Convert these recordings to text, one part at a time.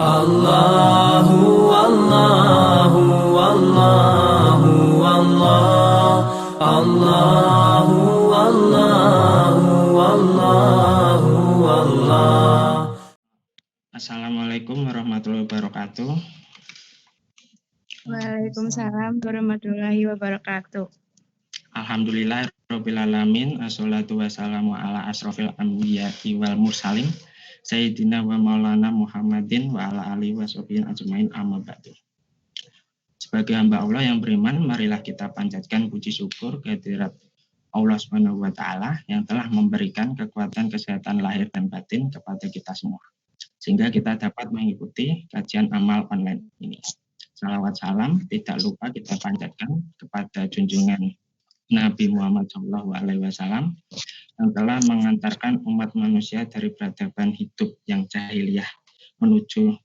Allahu Allahu Allahu Allah Allahu Allahu Allahu Allah. Assalamualaikum warahmatullahi wabarakatuh. Waalaikumsalam warahmatullahi wabarakatuh. Alhamdulillahirabbil alamin, assalatu wassalamu ala asrofil anbiya'i wal mursalin Sayyidina wa maulana Muhammadin wa ala alihi washabihi ajmain, amma ba'du. Sebagai hamba Allah yang beriman, marilah kita panjatkan puji syukur kehadirat Allah Subhanahu wa taala yang telah memberikan kekuatan kesehatan lahir dan batin kepada kita semua, sehingga kita dapat mengikuti kajian amal online ini. Salawat salam tidak lupa kita panjatkan kepada junjungan Nabi Muhammad SAW yang telah mengantarkan umat manusia dari peradaban hidup yang jahiliyah menuju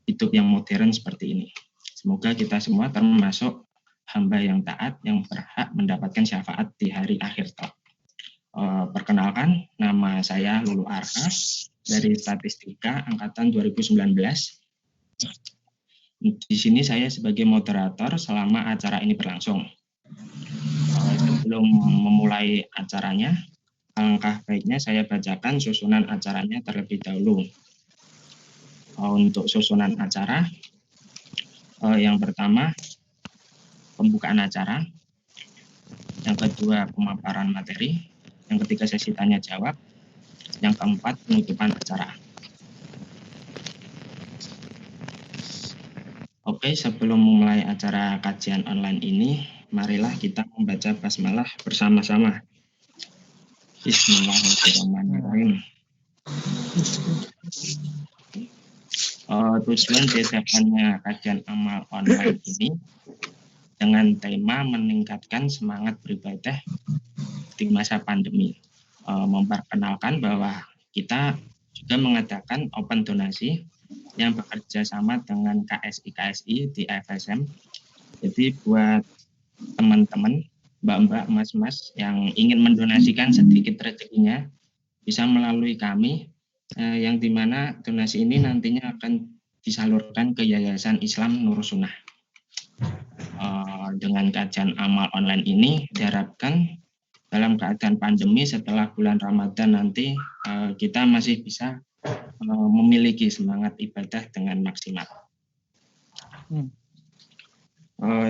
hidup yang modern seperti ini. Semoga kita semua termasuk hamba yang taat yang berhak mendapatkan syafaat di hari akhir kelak. Perkenalkan, nama saya Lulu Arha dari Statistika Angkatan 2019. Di sini saya sebagai moderator selama acara ini berlangsung. Sebelum memulai acaranya, alangkah baiknya saya bacakan susunan acaranya terlebih dahulu. Untuk susunan acara, yang pertama pembukaan acara, yang kedua pemaparan materi, yang ketiga sesi tanya jawab, yang keempat penutupan acara. Oke, sebelum memulai acara kajian online ini, marilah kita membaca basmalah bersama-sama. Bismillahirrahmanirrahim. Tujuan diadakannya kajian amal online ini dengan tema meningkatkan semangat beribadah di masa pandemi. Memperkenalkan bahwa kita juga mengadakan open donasi yang bekerja sama dengan KSI di FSM. Jadi buat teman-teman, mbak-mbak, mas-mas yang ingin mendonasikan sedikit rezekinya bisa melalui kami, yang dimana donasi ini nantinya akan disalurkan ke Yayasan Islam Nur Sunnah. Dengan kajian amal online ini diharapkan dalam keadaan pandemi setelah bulan Ramadan nanti kita masih bisa memiliki semangat ibadah dengan maksimal.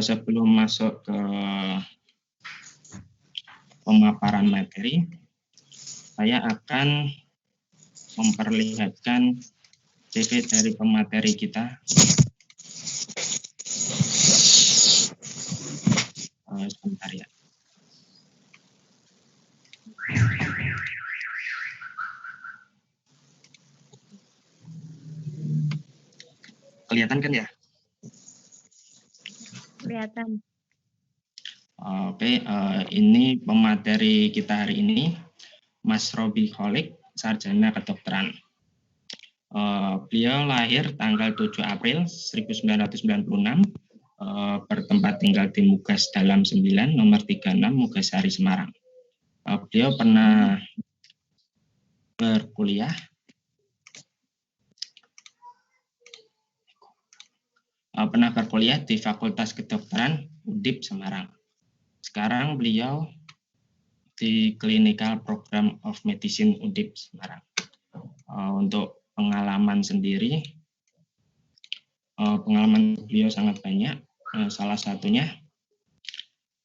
Sebelum masuk ke pemaparan materi, saya akan memperlihatkan CV dari pemateri kita. Sebentar ya. Kelihatan kan ya? Kelihatan. Oke, ini pemateri kita hari ini, Mas Robi Kholik, sarjana kedokteran. Beliau lahir tanggal 7 April 1996, bertempat tinggal di Mugas Dalam 9, nomor 36, Mugasari, Semarang. Beliau pernah berkuliah di Fakultas Kedokteran UNDIP Semarang. Sekarang beliau di Clinical Program of Medicine UNDIP Semarang. Untuk pengalaman sendiri, pengalaman beliau sangat banyak. Salah satunya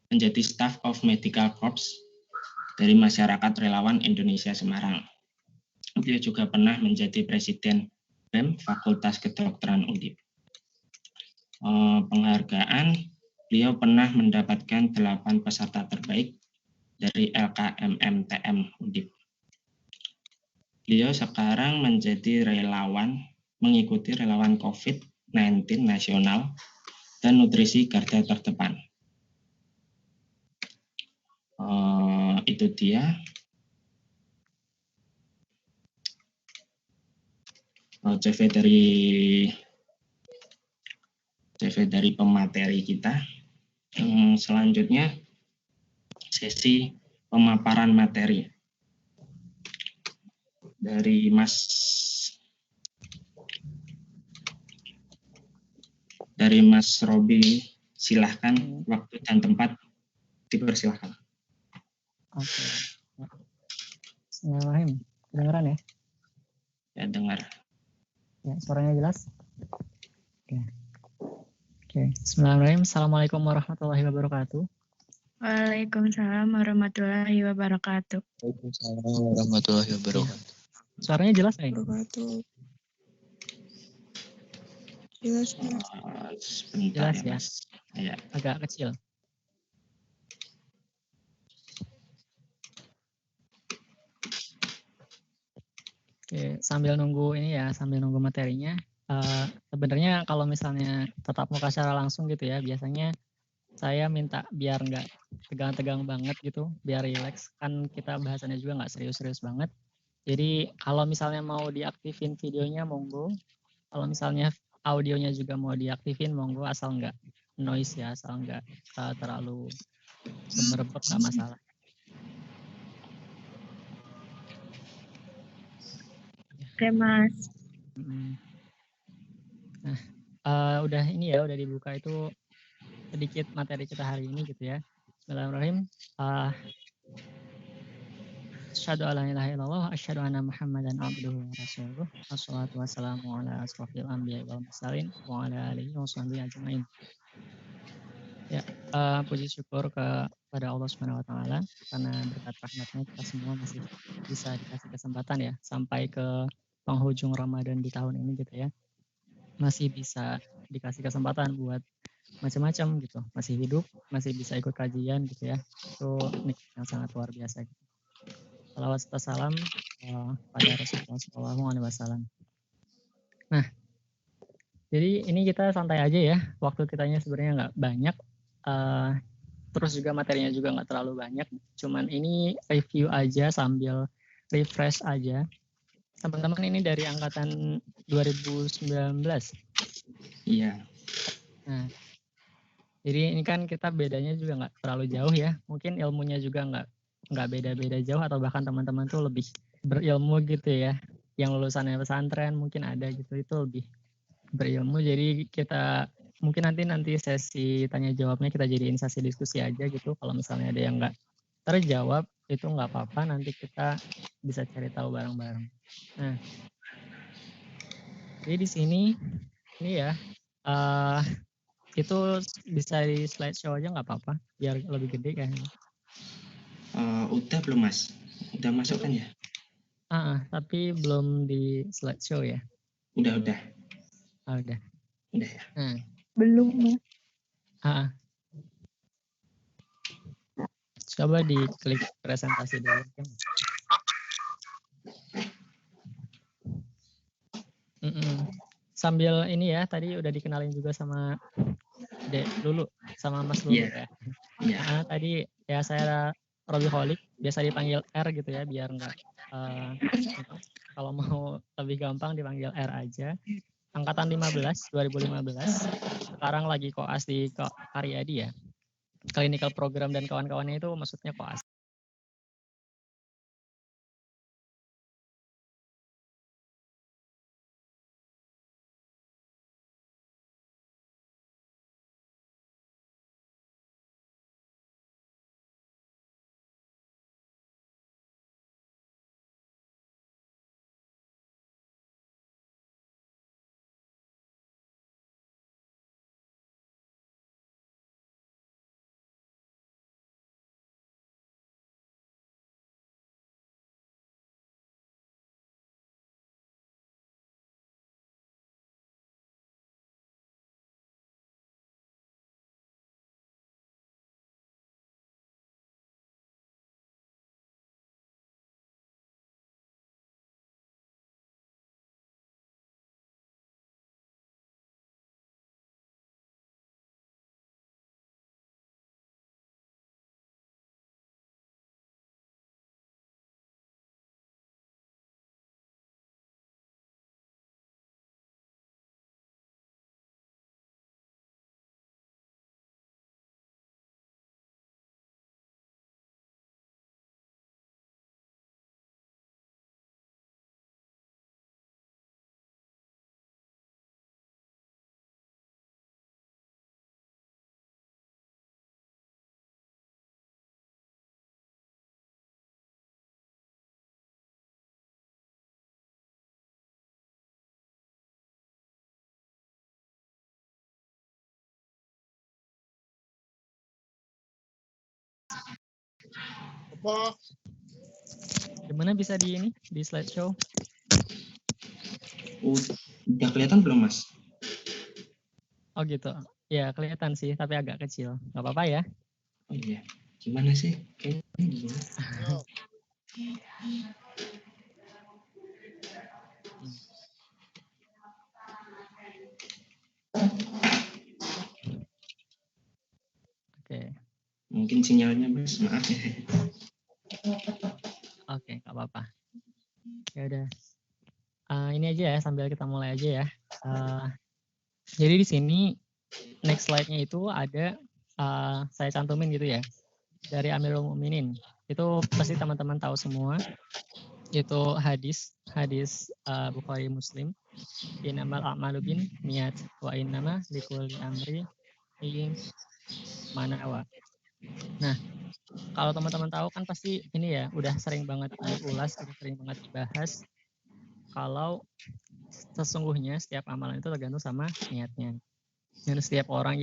menjadi Staff of Medical Corps dari Masyarakat Relawan Indonesia Semarang. Beliau juga pernah menjadi Presiden BEM Fakultas Kedokteran UNDIP. Penghargaan, beliau pernah mendapatkan 8 peserta terbaik dari LKMMTM UNDIP. Beliau sekarang menjadi relawan, mengikuti relawan COVID-19 nasional dan nutrisi garda terdepan. Itu dia. CV dari pemateri kita. Selanjutnya sesi pemaparan materi dari Mas dari Mas Robi, silahkan waktu dan tempat dipersilahkan. Oke. Bismillahirrahmanirrahim. Kedengeran ya? Ya, dengar. Ya, suaranya jelas? Oke. Bismillahirrahmanirrahim. Assalamualaikum warahmatullahi wabarakatuh. Waalaikumsalam warahmatullahi wabarakatuh. Waalaikumsalam warahmatullahi wabarakatuh. Suaranya jelas nggak ini? Jelas. Sebentar Jelas ya, ya? Mas. Ya. Agak kecil. Oke, sambil nunggu ini ya, sambil nunggu materinya. Sebenarnya kalau misalnya tatap muka secara langsung gitu ya, biasanya saya minta biar nggak tegang-tegang banget gitu, biar rileks. Kan kita bahasannya juga nggak serius-serius banget. Jadi kalau misalnya mau diaktifin videonya monggo. Kalau misalnya audionya juga mau diaktifin monggo, asal nggak noise ya, asal nggak terlalu gemerbek, nggak masalah. Oke, Mas. Nah, udah ini ya, udah dibuka itu sedikit materi kita hari ini gitu ya. Bismillahirrahmanirrahim. Asyhadu alla ilaha illallah, asyhadu anna Muhammadan abduhu wa rasuluh. Wassalatu wassalamu ala asrofil anbiya'i wal mursalin wa ala alihi wa sahbihi ajmain. Ya, puji syukur kepada Allah Subhanahu wa taala karena berkat rahmatnya kita semua masih bisa dikasih kesempatan ya sampai ke penghujung Ramadan di tahun ini gitu ya. Masih bisa dikasih kesempatan buat macam-macam gitu, masih hidup, masih bisa ikut kajian gitu ya. Itu nikmat yang sangat luar biasa gitu. Salawat serta salam pada Rasulullah SAW. Nah, jadi ini kita santai aja ya, waktu kitanya sebenarnya nggak banyak, terus juga materinya juga nggak terlalu banyak, cuman ini review aja sambil refresh aja. Teman-teman ini dari angkatan 2019. Iya. Nah, jadi ini kan kita bedanya juga nggak terlalu jauh ya, mungkin ilmunya juga nggak beda-beda jauh, atau bahkan teman-teman tuh lebih berilmu gitu ya, yang lulusannya pesantren mungkin ada gitu, itu lebih berilmu. Jadi kita mungkin nanti sesi tanya jawabnya kita jadiin sesi diskusi aja gitu. Kalau misalnya ada yang nggak terjawab itu nggak apa-apa, nanti kita bisa cari tahu bareng-bareng. Nah, jadi di sini ini ya, itu bisa di slideshow aja nggak apa-apa, biar lebih gede kan. Udah belum, Mas? Udah masuk kan ya? Tapi belum di slideshow ya. Udah. Udah Udah ya. Belum, Mas. Coba diklik presentasi dulu. Sambil ini ya, tadi udah dikenalin juga sama Dek Lulu, sama Mas Lulu ya. Tadi ya saya Robi Holik, biasa dipanggil R gitu ya, biar nggak kalau mau lebih gampang dipanggil R aja. Angkatan 2015, sekarang lagi koas di Karyadi ya. Clinical Program dan kawan-kawannya itu maksudnya koas. Gimana bisa di ini di slideshow? Udah kelihatan belum, Mas? Oh gitu. Ya kelihatan sih, tapi agak kecil. Nggak apa-apa ya. Oh iya. Gimana sih? Kayaknya gimana? Oke, Mungkin sinyalnya, Mas. Maaf ya. oke, nggak apa-apa. Ya udah. Ini aja ya, sambil kita mulai aja ya. Jadi di sini next slide-nya itu ada saya cantumin gitu ya, dari Amirul Mukminin. Itu pasti teman-teman tahu semua. Itu hadis Bukhari Muslim. Innamal a'malu bin niat wa innama likulli amri manawa. Nah, kalau teman-teman tahu kan pasti ini ya, udah sering banget diulas, udah sering banget dibahas. Kalau sesungguhnya setiap amalan itu tergantung sama niatnya. Dan setiap orang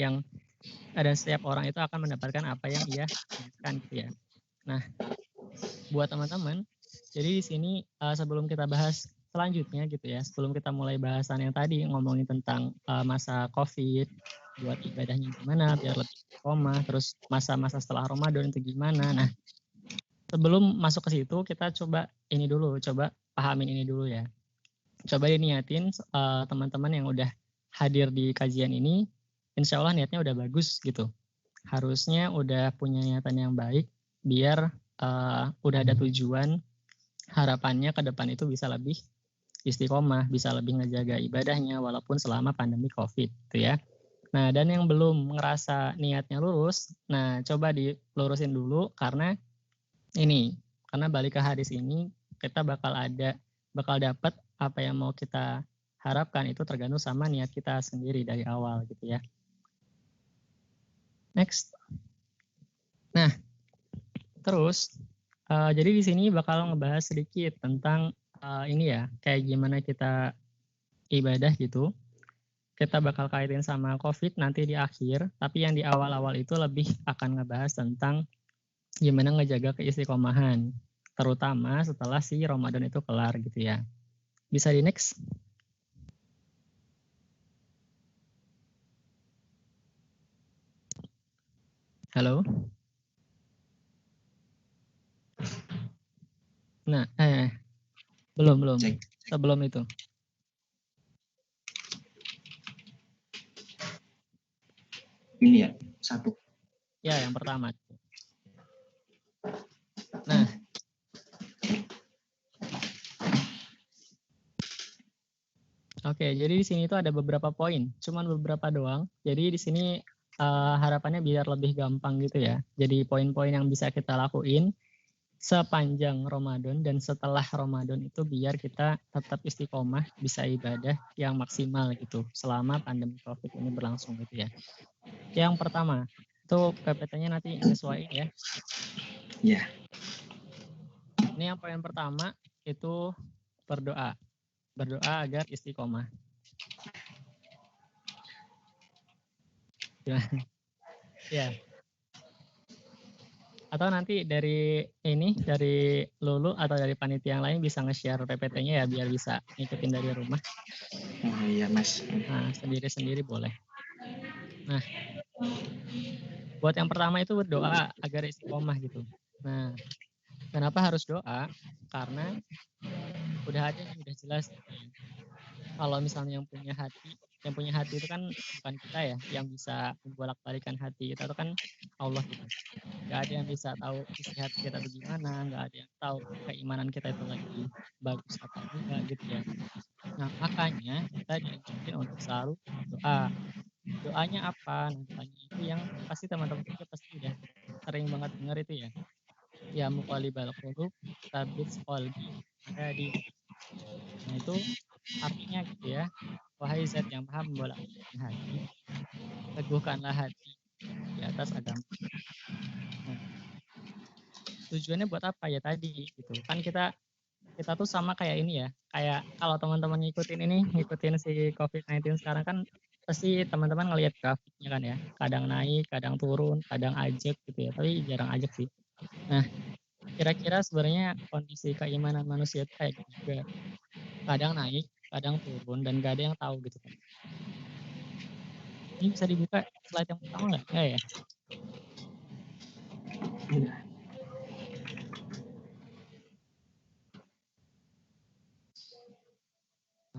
itu akan mendapatkan apa yang ia niatkan gitu ya. Nah, buat teman-teman, jadi di sini sebelum kita bahas selanjutnya gitu ya, sebelum kita mulai bahasan yang tadi ngomongin tentang masa COVID, buat ibadahnya gimana biar lebih istiqomah, terus masa-masa setelah Ramadan itu gimana. Nah, sebelum masuk ke situ kita coba pahamin ini dulu ya. Coba diniatin teman-teman yang udah hadir di kajian ini, insya Allah niatnya udah bagus gitu. Harusnya udah punya niatan yang baik, biar udah ada tujuan, harapannya ke depan itu bisa lebih istiqomah, bisa lebih ngejaga ibadahnya walaupun selama pandemi COVID gitu ya. Nah, dan yang belum ngerasa niatnya lurus, nah coba dilurusin dulu karena balik ke hadis ini kita bakal dapat apa yang mau kita harapkan itu tergantung sama niat kita sendiri dari awal gitu ya. Next. Nah, terus jadi di sini bakal ngebahas sedikit tentang kayak gimana kita ibadah gitu. Kita bakal kaitin sama COVID nanti di akhir, tapi yang di awal-awal itu lebih akan ngebahas tentang gimana ngejaga keistiqomahan, terutama setelah si Ramadan itu kelar gitu ya. Bisa di next. Halo. Nah, belum. Cek. Sebelum itu. Ini ya, satu. Ya, yang pertama. Nah, oke, jadi di sini itu ada beberapa poin, cuman beberapa doang. Jadi di sini harapannya biar lebih gampang gitu ya. Jadi poin-poin yang bisa kita lakuin sepanjang Ramadan dan setelah Ramadan itu biar kita tetap istiqomah, bisa ibadah yang maksimal gitu selama pandemi COVID ini berlangsung gitu ya. Yang pertama, itu PPT-nya nanti nyesuaiin ya. Ya. Ini yang poin pertama itu berdoa. Berdoa agar istiqomah. Ya. Atau nanti dari Lulu atau dari panitia yang lain bisa nge-share PPT-nya ya biar bisa ngikutin dari rumah. Oh iya, Mas. Nah, sendiri-sendiri boleh. Nah, buat yang pertama itu berdoa agar istiqomah gitu. Nah, kenapa harus doa? Karena udah ada yang udah jelas gitu ya. Kalau misalnya yang punya hati itu kan bukan kita ya, yang bisa membolak-balikan hati kita itu kan Allah gitu. Nggak ada yang bisa tahu isi hati kita bagaimana, nggak ada yang tahu keimanan kita itu lagi bagus atau enggak gitu ya. Nah, makanya kita dianjurin untuk selalu doa. Doanya apa? Nah, doanya itu yang pasti teman-teman juga pasti udah sering banget dengar itu ya. Ya muqallibal qulub, tsabits qalbi ala dinik. Nah, itu artinya gitu ya. Wahai zat yang maha membolak-balikan hati, teguhkanlah hati di atas agama. Nah, tujuannya buat apa ya tadi gitu. Kan kita tuh sama kayak ini ya. Kayak kalau teman-teman ngikutin si COVID-19 sekarang kan pasti teman-teman ngelihat grafiknya kan ya. Kadang naik, kadang turun, kadang ajek gitu ya. Tapi jarang ajek sih. Nah, kira-kira sebenarnya kondisi keimanan manusia itu kayak gini juga. Kadang naik, kadang turun, dan gak ada yang tahu gitu kan. Ini bisa dibuka slide yang pertama nggak? Nggak ya?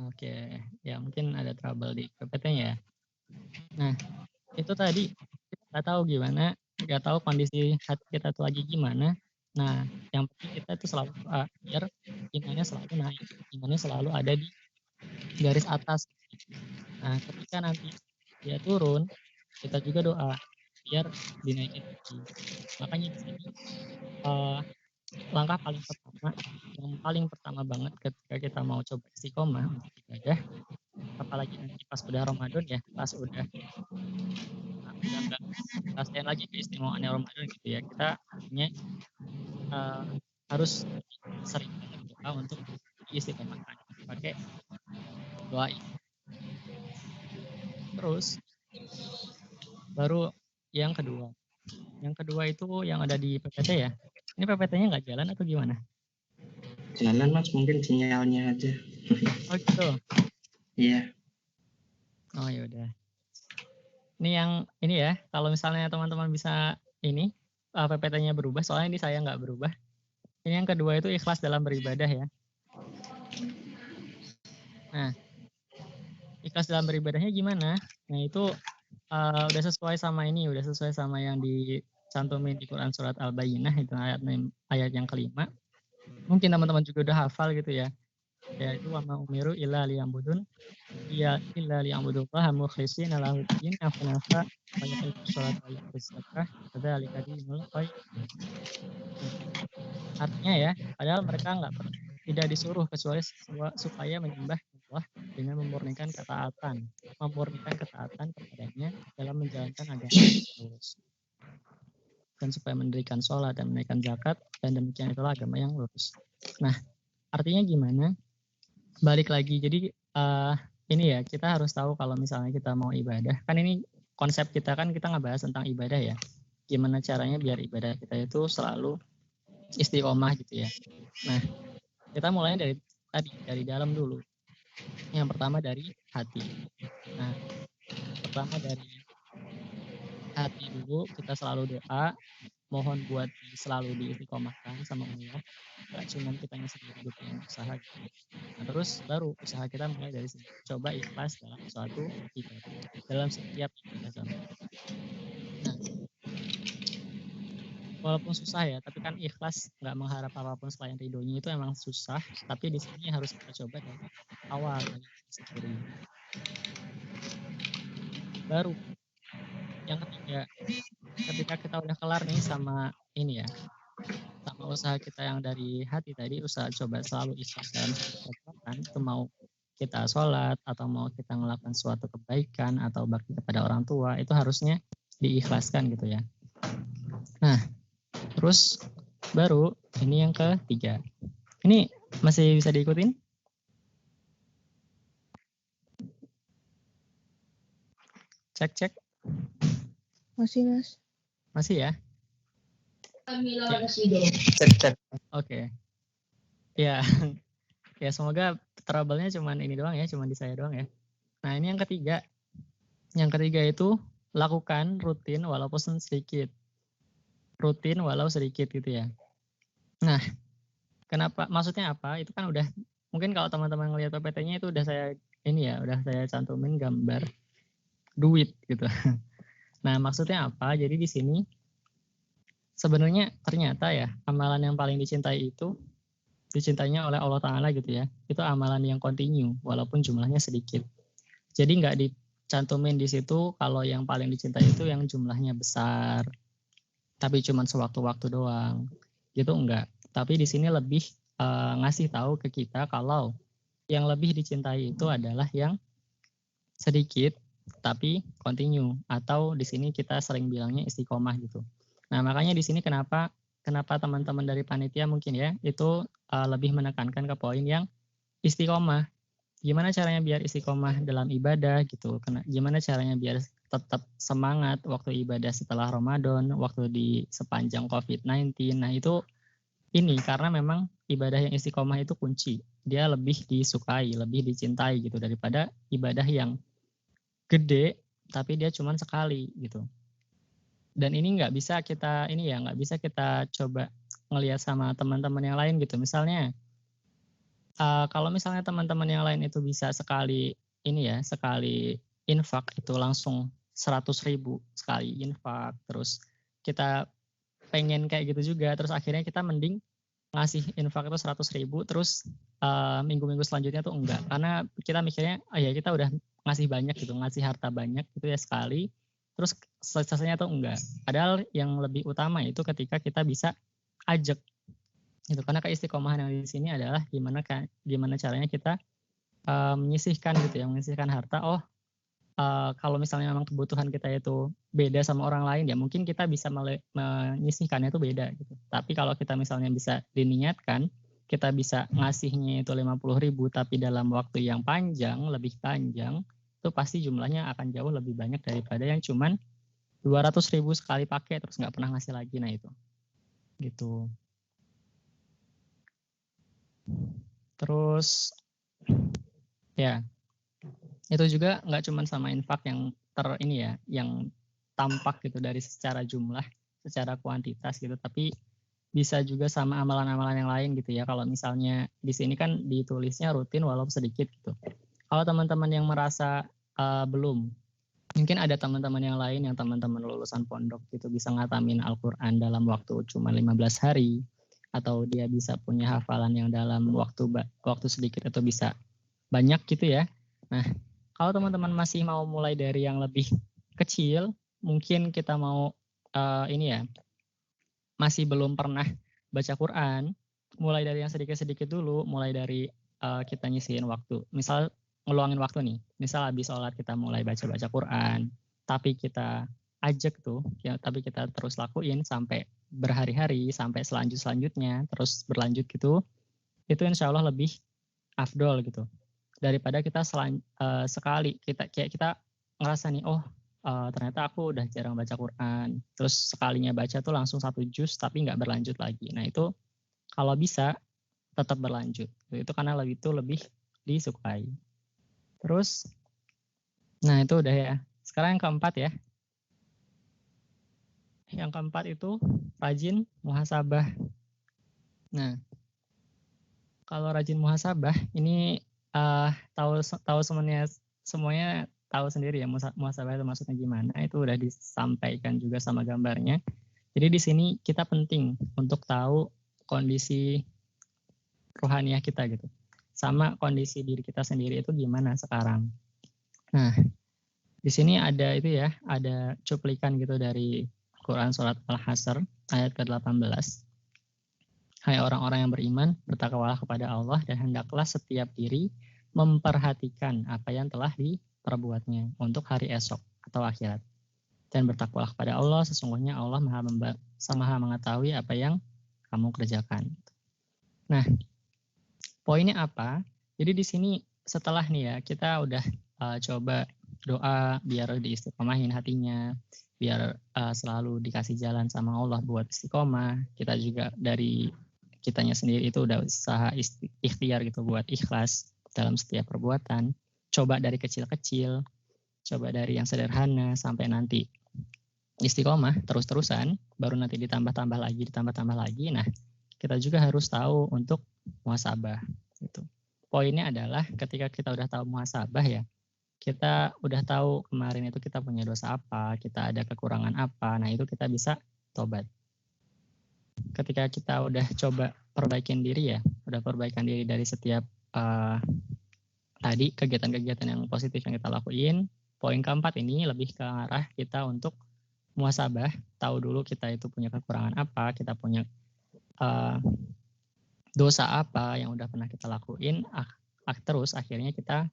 Oke, ya mungkin ada trouble di PPT-nya ya. Nah, itu tadi kita nggak tahu gimana, nggak tahu kondisi hati kita tuh lagi gimana. Nah, yang penting kita itu selalu doa biar imannya selalu naik, imannya selalu ada di garis atas. Nah, ketika nanti dia turun, kita juga doa biar dinaikin lagi. Makanya di sini langkah yang paling pertama banget ketika kita mau coba istiqomah untuk ibadah, apalagi nanti pas udah Ramadan ya, pas udah nggak rasain lagi keistimewaannya Ramadan gitu ya, kita artinya harus sering banget doa untuk diistiqomahkan pakai doa ini. Terus baru yang kedua itu yang ada di PPT ya. Ini PPT-nya nggak jalan atau gimana? Jalan Mas, mungkin sinyalnya aja. Oh gitu. Iya. Oh ya udah. Ini yang ini ya, kalau misalnya teman-teman bisa ini PPT-nya berubah, soalnya ini saya nggak berubah. Ini yang kedua itu ikhlas dalam beribadah ya. Nah, ikhlas dalam beribadahnya gimana? Nah itu udah sesuai sama ini, udah sesuai sama yang dicantumin di Quran surat Al-Bayyinah itu ayat yang kelima. Mungkin teman-teman juga udah hafal gitu ya. Yaitu wa ma umiru illa liya'budun ya illa liya'budullaha mukhlishina lahuddin hunafa wa yuqimus sholata wa yu'tuz zakah dzalika dinul qayyim. Artinya ya, padahal mereka tidak disuruh kecuali supaya menyembah Allah dengan memurnikan ketaatan kepadanya dalam menjalankan agama terus, dan supaya mendirikan sholat dan menunaikan zakat, dan demikian itulah agama yang lurus. Nah, artinya gimana? Balik lagi, jadi ini ya, kita harus tahu kalau misalnya kita mau ibadah, kan ini konsep kita kan kita ngebahas tentang ibadah ya, gimana caranya biar ibadah kita itu selalu istiqomah gitu ya. Nah, kita mulai dari dalam dulu. Yang pertama dari hati. Nah, pertama dari hati dulu, kita selalu doa, mohon buat selalu diistiqomahkan sama Allah. Gak cuma kitanya sendiri gitu yang usaha gitu. Nah, terus baru usaha kita mulai dari sini. Coba ikhlas dalam suatu ibadah, dalam setiap ibadah sama. Nah, walaupun susah ya, tapi kan ikhlas nggak mengharap apapun selain ridhonya itu emang susah, tapi di sini harus kita coba dari awal dari sendiri. Baru yang ketiga, ketika kita udah kelar nih sama ini ya, sama usaha kita yang dari hati tadi, usaha coba selalu ikhlas dalam kegiatan, itu mau kita sholat atau mau kita melakukan suatu kebaikan atau bakti kepada orang tua, itu harusnya diikhlaskan gitu ya. Nah, terus baru ini yang ketiga. Ini masih bisa diikutin? Cek. Masih, Mas. Masih ya? Cek. Oke. Ya, ya semoga trouble-nya cuman ini doang ya, cuman di saya doang ya. Nah, ini yang ketiga. Yang ketiga itu lakukan rutin walaupun sedikit. Rutin walau sedikit gitu ya. Nah, kenapa? Maksudnya apa? Itu kan udah, mungkin kalau teman-teman ngelihat PPT-nya itu udah saya cantumin gambar duit gitu. Nah, maksudnya apa? Jadi di sini sebenarnya ternyata ya, amalan yang paling dicintainya oleh Allah Ta'ala gitu ya, itu amalan yang continue walaupun jumlahnya sedikit. Jadi nggak dicantumin di situ kalau yang paling dicintai itu yang jumlahnya besar, tapi cuma sewaktu-waktu doang. Gitu enggak. Tapi di sini lebih ngasih tahu ke kita kalau yang lebih dicintai itu adalah yang sedikit tapi continue, atau di sini kita sering bilangnya istiqomah gitu. Nah, makanya di sini kenapa teman-teman dari panitia mungkin ya itu lebih menekankan ke poin yang istiqomah. gimana caranya biar istiqomah dalam ibadah gitu, gimana caranya biar tetap semangat waktu ibadah setelah Ramadan, waktu di sepanjang COVID-19. Nah itu ini karena memang ibadah yang istiqomah itu kunci, dia lebih disukai, lebih dicintai gitu daripada ibadah yang gede tapi dia cuma sekali gitu. Dan ini nggak bisa kita coba ngelihat sama teman-teman yang lain gitu. Misalnya kalau misalnya teman-teman yang lain itu bisa sekali infak itu langsung 100.000 sekali infak, terus kita pengen kayak gitu juga, terus akhirnya kita mending ngasih infak itu 100.000, terus minggu-minggu selanjutnya tuh enggak, karena kita mikirnya kita udah ngasih banyak gitu, ngasih harta banyak gitu ya sekali, terus selesainya tuh enggak. Padahal yang lebih utama itu ketika kita bisa ajak gitu, karena keistiqomahan yang di sini adalah gimana caranya kita menyisihkan gitu ya, menyisihkan harta. Kalau misalnya memang kebutuhan kita itu beda sama orang lain ya mungkin kita bisa menyisihkannya itu beda gitu. Tapi kalau kita misalnya bisa diniatkan, kita bisa ngasihnya itu 50.000 tapi dalam waktu yang panjang, lebih panjang, itu pasti jumlahnya akan jauh lebih banyak daripada yang cuman 200.000 sekali pakai terus nggak pernah ngasih lagi. Nah itu gitu. Terus ya itu juga nggak cuma sama infak yang yang tampak gitu dari secara jumlah, secara kuantitas gitu, tapi bisa juga sama amalan-amalan yang lain gitu ya. Kalau misalnya di sini kan ditulisnya rutin walau sedikit gitu. Kalau teman-teman yang merasa belum, mungkin ada teman-teman yang lain yang teman-teman lulusan pondok gitu bisa ngatamin Al-Quran dalam waktu cuma 15 hari, atau dia bisa punya hafalan yang dalam waktu sedikit atau bisa banyak gitu ya. Nah, kalau teman-teman masih mau mulai dari yang lebih kecil, mungkin kita mau masih belum pernah baca Quran, mulai dari yang sedikit-sedikit dulu, mulai dari kita nyisihin waktu. Misal ngeluangin waktu nih, misal habis sholat kita mulai baca-baca Quran, tapi kita ajak tapi kita terus lakuin sampai berhari-hari, sampai selanjutnya, terus berlanjut gitu, itu insya Allah lebih afdol gitu. Daripada kita sekali kita ngerasa nih ternyata aku udah jarang baca Quran, terus sekalinya baca tuh langsung 1 juz tapi nggak berlanjut lagi. Nah itu kalau bisa tetap berlanjut, itu karena itu lebih disukai. Terus nah itu udah ya. Sekarang yang keempat ya. Yang keempat itu rajin muhasabah. Nah kalau rajin muhasabah ini tahu semuanya tahu sendiri ya muhasabah itu maksudnya gimana, itu udah disampaikan juga sama gambarnya. Jadi di sini kita penting untuk tahu kondisi rohaniah kita gitu, sama kondisi diri kita sendiri itu gimana sekarang. Nah di sini ada ada cuplikan gitu dari Quran surat Al-Hasr ayat ke-18. Hai orang-orang yang beriman, bertakwalah kepada Allah dan hendaklah setiap diri memperhatikan apa yang telah diperbuatnya untuk hari esok atau akhirat. Dan bertakwalah kepada Allah, sesungguhnya Allah maha mengetahui apa yang kamu kerjakan. Nah, poinnya apa? Jadi di sini setelah nih ya, kita udah coba doa biar diistiqomahin hatinya, biar selalu dikasih jalan sama Allah buat istiqomah. Kita juga dari kitanya sendiri itu udah usaha ikhtiar gitu buat ikhlas dalam setiap perbuatan. Coba dari kecil-kecil, coba dari yang sederhana sampai nanti istiqomah terus-terusan, baru nanti ditambah-tambah lagi. Nah, kita juga harus tahu untuk muhasabah gitu. Poinnya adalah ketika kita udah tahu muhasabah ya, kita udah tahu kemarin itu kita punya dosa apa, kita ada kekurangan apa, nah itu kita bisa tobat. Ketika kita udah coba perbaikin diri dari setiap tadi kegiatan-kegiatan yang positif yang kita lakuin, poin keempat ini lebih ke arah kita untuk muhasabah, tahu dulu kita itu punya kekurangan apa, kita punya dosa apa yang udah pernah kita lakuin, terus akhirnya kita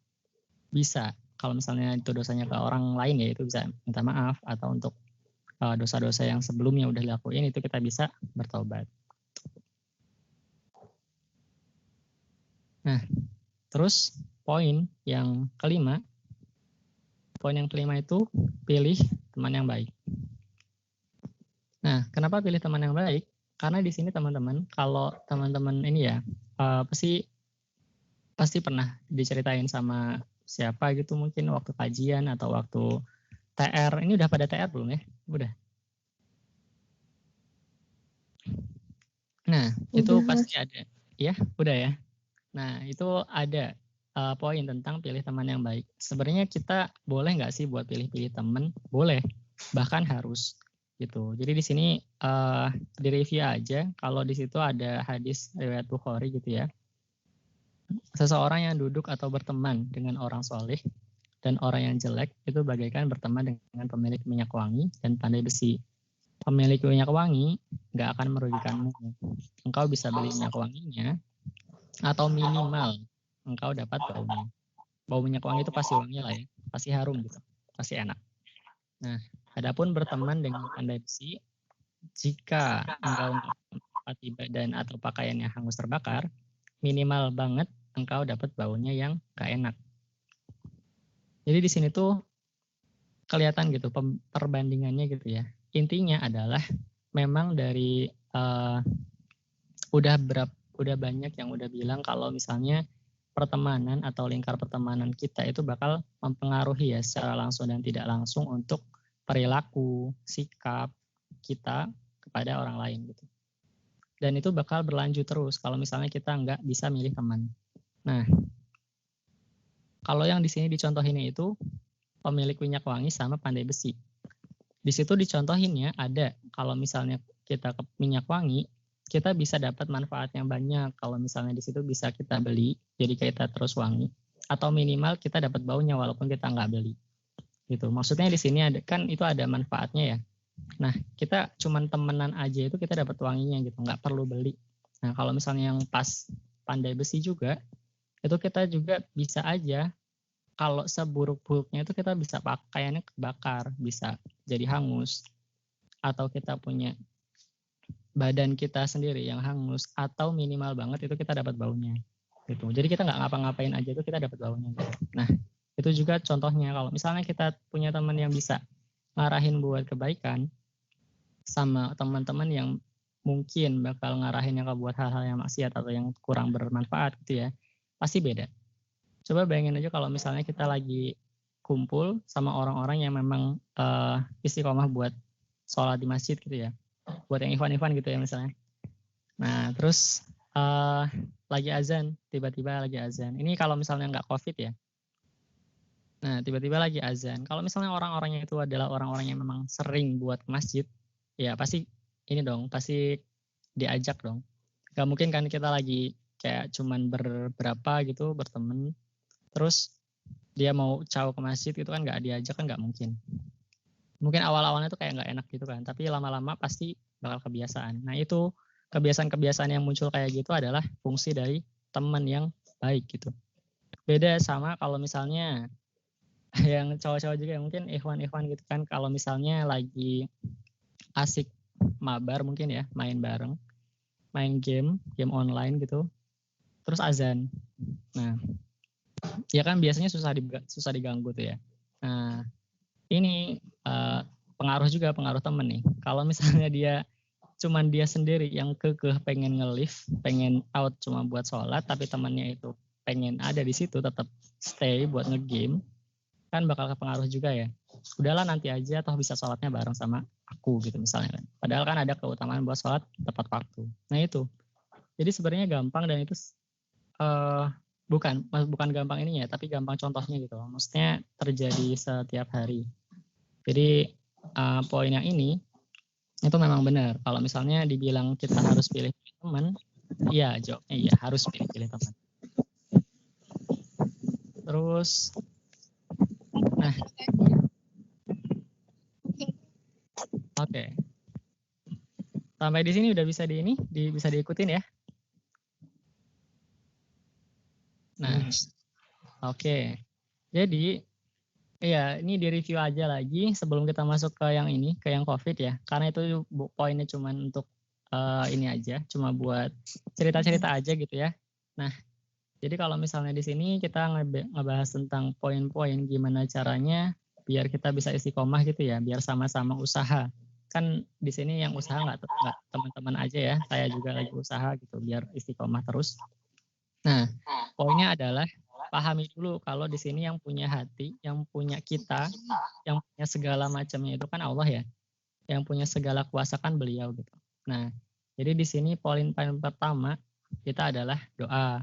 bisa, kalau misalnya itu dosanya ke orang lain ya itu bisa minta maaf, atau untuk dosa-dosa yang sebelumnya udah dilakuin itu kita bisa bertobat. Nah, terus poin yang kelima. Poin yang kelima itu pilih teman yang baik. Nah, kenapa pilih teman yang baik? Karena di sini teman-teman, kalau teman-teman ini ya pasti pernah diceritain sama siapa gitu mungkin waktu kajian atau waktu TR. Ini udah pada TR belum ya? Udah. Nah, itu Udah, pasti ada. Ya, udah ya. Nah, itu ada poin tentang pilih teman yang baik. Sebenarnya kita boleh nggak sih buat pilih-pilih teman? Boleh, bahkan harus gitu. Jadi di sini direview aja. Kalau di situ ada hadis riwayat Bukhari gitu ya. Seseorang yang duduk atau berteman dengan orang soleh dan orang yang jelek itu bagaikan berteman dengan pemilik minyak wangi dan pandai besi. Pemilik minyak wangi nggak akan merugikanmu. Engkau bisa beli minyak wanginya atau minimal engkau dapat baunya. Bau minyak wangi itu pasti wangi lah ya, pasti harum gitu, pasti enak. Nah, adapun berteman dengan pandai besi, jika engkau menempati badan atau pakaian yang hangus terbakar, minimal banget engkau dapat baunya yang gak enak. Jadi di sini tuh kelihatan gitu perbandingannya gitu ya. Intinya adalah memang dari udah banyak yang udah bilang kalau misalnya pertemanan atau lingkar pertemanan kita itu bakal mempengaruhi ya secara langsung dan tidak langsung untuk perilaku, sikap kita kepada orang lain gitu. Dan itu bakal berlanjut terus kalau misalnya kita nggak bisa milih teman. Nah, kalau yang di sini dicontohinnya itu pemilik minyak wangi sama pandai besi. Di situ dicontohinnya ada kalau misalnya kita ke minyak wangi, kita bisa dapat manfaat yang banyak. Kalau misalnya di situ bisa kita beli, jadi kita terus wangi. Atau minimal kita dapat baunya walaupun kita nggak beli. Gitu. Maksudnya di sini ada kan itu ada manfaatnya ya. Nah, kita cuman temenan aja itu kita dapat wanginya gitu, nggak perlu beli. Nah, kalau misalnya yang pas pandai besi juga, itu kita juga bisa aja kalau seburuk-buruknya itu kita bisa pakaiannya kebakar, bisa jadi hangus. Atau kita punya badan kita sendiri yang hangus, atau minimal banget itu kita dapat baunya. Gitu. Jadi kita nggak ngapa-ngapain aja itu kita dapat baunya. Gitu. Nah, itu juga contohnya kalau misalnya kita punya teman yang bisa ngarahin buat kebaikan, sama teman-teman yang mungkin bakal ngarahin yang buat hal-hal yang maksiat atau yang kurang bermanfaat gitu ya, pasti beda. Coba bayangin aja kalau misalnya kita lagi kumpul sama orang-orang yang memang istiqomah buat sholat di masjid gitu ya, buat yang Ikhwan gitu ya misalnya. Nah terus lagi azan, tiba-tiba lagi azan. Ini kalau misalnya nggak COVID ya. Nah tiba-tiba lagi azan. Kalau misalnya orang-orangnya itu adalah orang-orang yang memang sering buat masjid, ya pasti ini dong, pasti diajak dong. Gak mungkin kan kita lagi kayak cuman berberapa gitu, berteman, terus dia mau caw ke masjid itu kan nggak diajak kan nggak mungkin. Mungkin awal-awalnya tuh kayak nggak enak gitu kan, tapi lama-lama pasti bakal kebiasaan. Nah itu kebiasaan-kebiasaan yang muncul kayak gitu adalah fungsi dari teman yang baik gitu. Beda sama kalau misalnya yang cowok-cowok juga mungkin ikhwan gitu kan, kalau misalnya lagi asik mabar mungkin ya, main bareng, main game online gitu, terus azan. Nah, ya kan biasanya susah diganggu tuh ya. Nah, ini pengaruh temen nih. Kalau misalnya cuman dia sendiri yang kekeh pengen nge-live, pengen out cuma buat sholat, tapi temannya itu pengen ada di situ tetap stay buat nge-game, kan bakal kepengaruh juga ya. Udahlah nanti aja, toh bisa sholatnya bareng sama aku gitu misalnya kan. Padahal kan ada keutamaan buat sholat tepat waktu. Nah itu. Jadi sebenarnya gampang dan itu bukan gampang ininya, tapi gampang contohnya gitu. Maksudnya terjadi setiap hari. Jadi poin yang ini itu memang benar. Kalau misalnya dibilang kita harus pilih teman, iya jawabnya iya harus pilih teman. Terus, nah, oke. Sampai di sini udah bisa bisa diikutin ya. Nah, oke. Jadi, ya ini di-review aja lagi sebelum kita masuk ke yang ini, ke yang COVID ya. Karena itu poinnya cuma untuk ini aja, cuma buat cerita-cerita aja gitu ya. Nah, Jadi kalau misalnya di sini kita ngebahas tentang poin-poin gimana caranya biar kita bisa istiqomah gitu ya, biar sama-sama usaha. Kan di sini yang usaha nggak teman-teman aja ya, saya juga lagi usaha gitu biar istiqomah terus. Nah, poinnya adalah pahami dulu kalau di sini yang punya hati, yang punya kita, yang punya segala macamnya itu kan Allah ya, yang punya segala kuasa kan beliau gitu. Nah, jadi di sini poin pertama kita adalah doa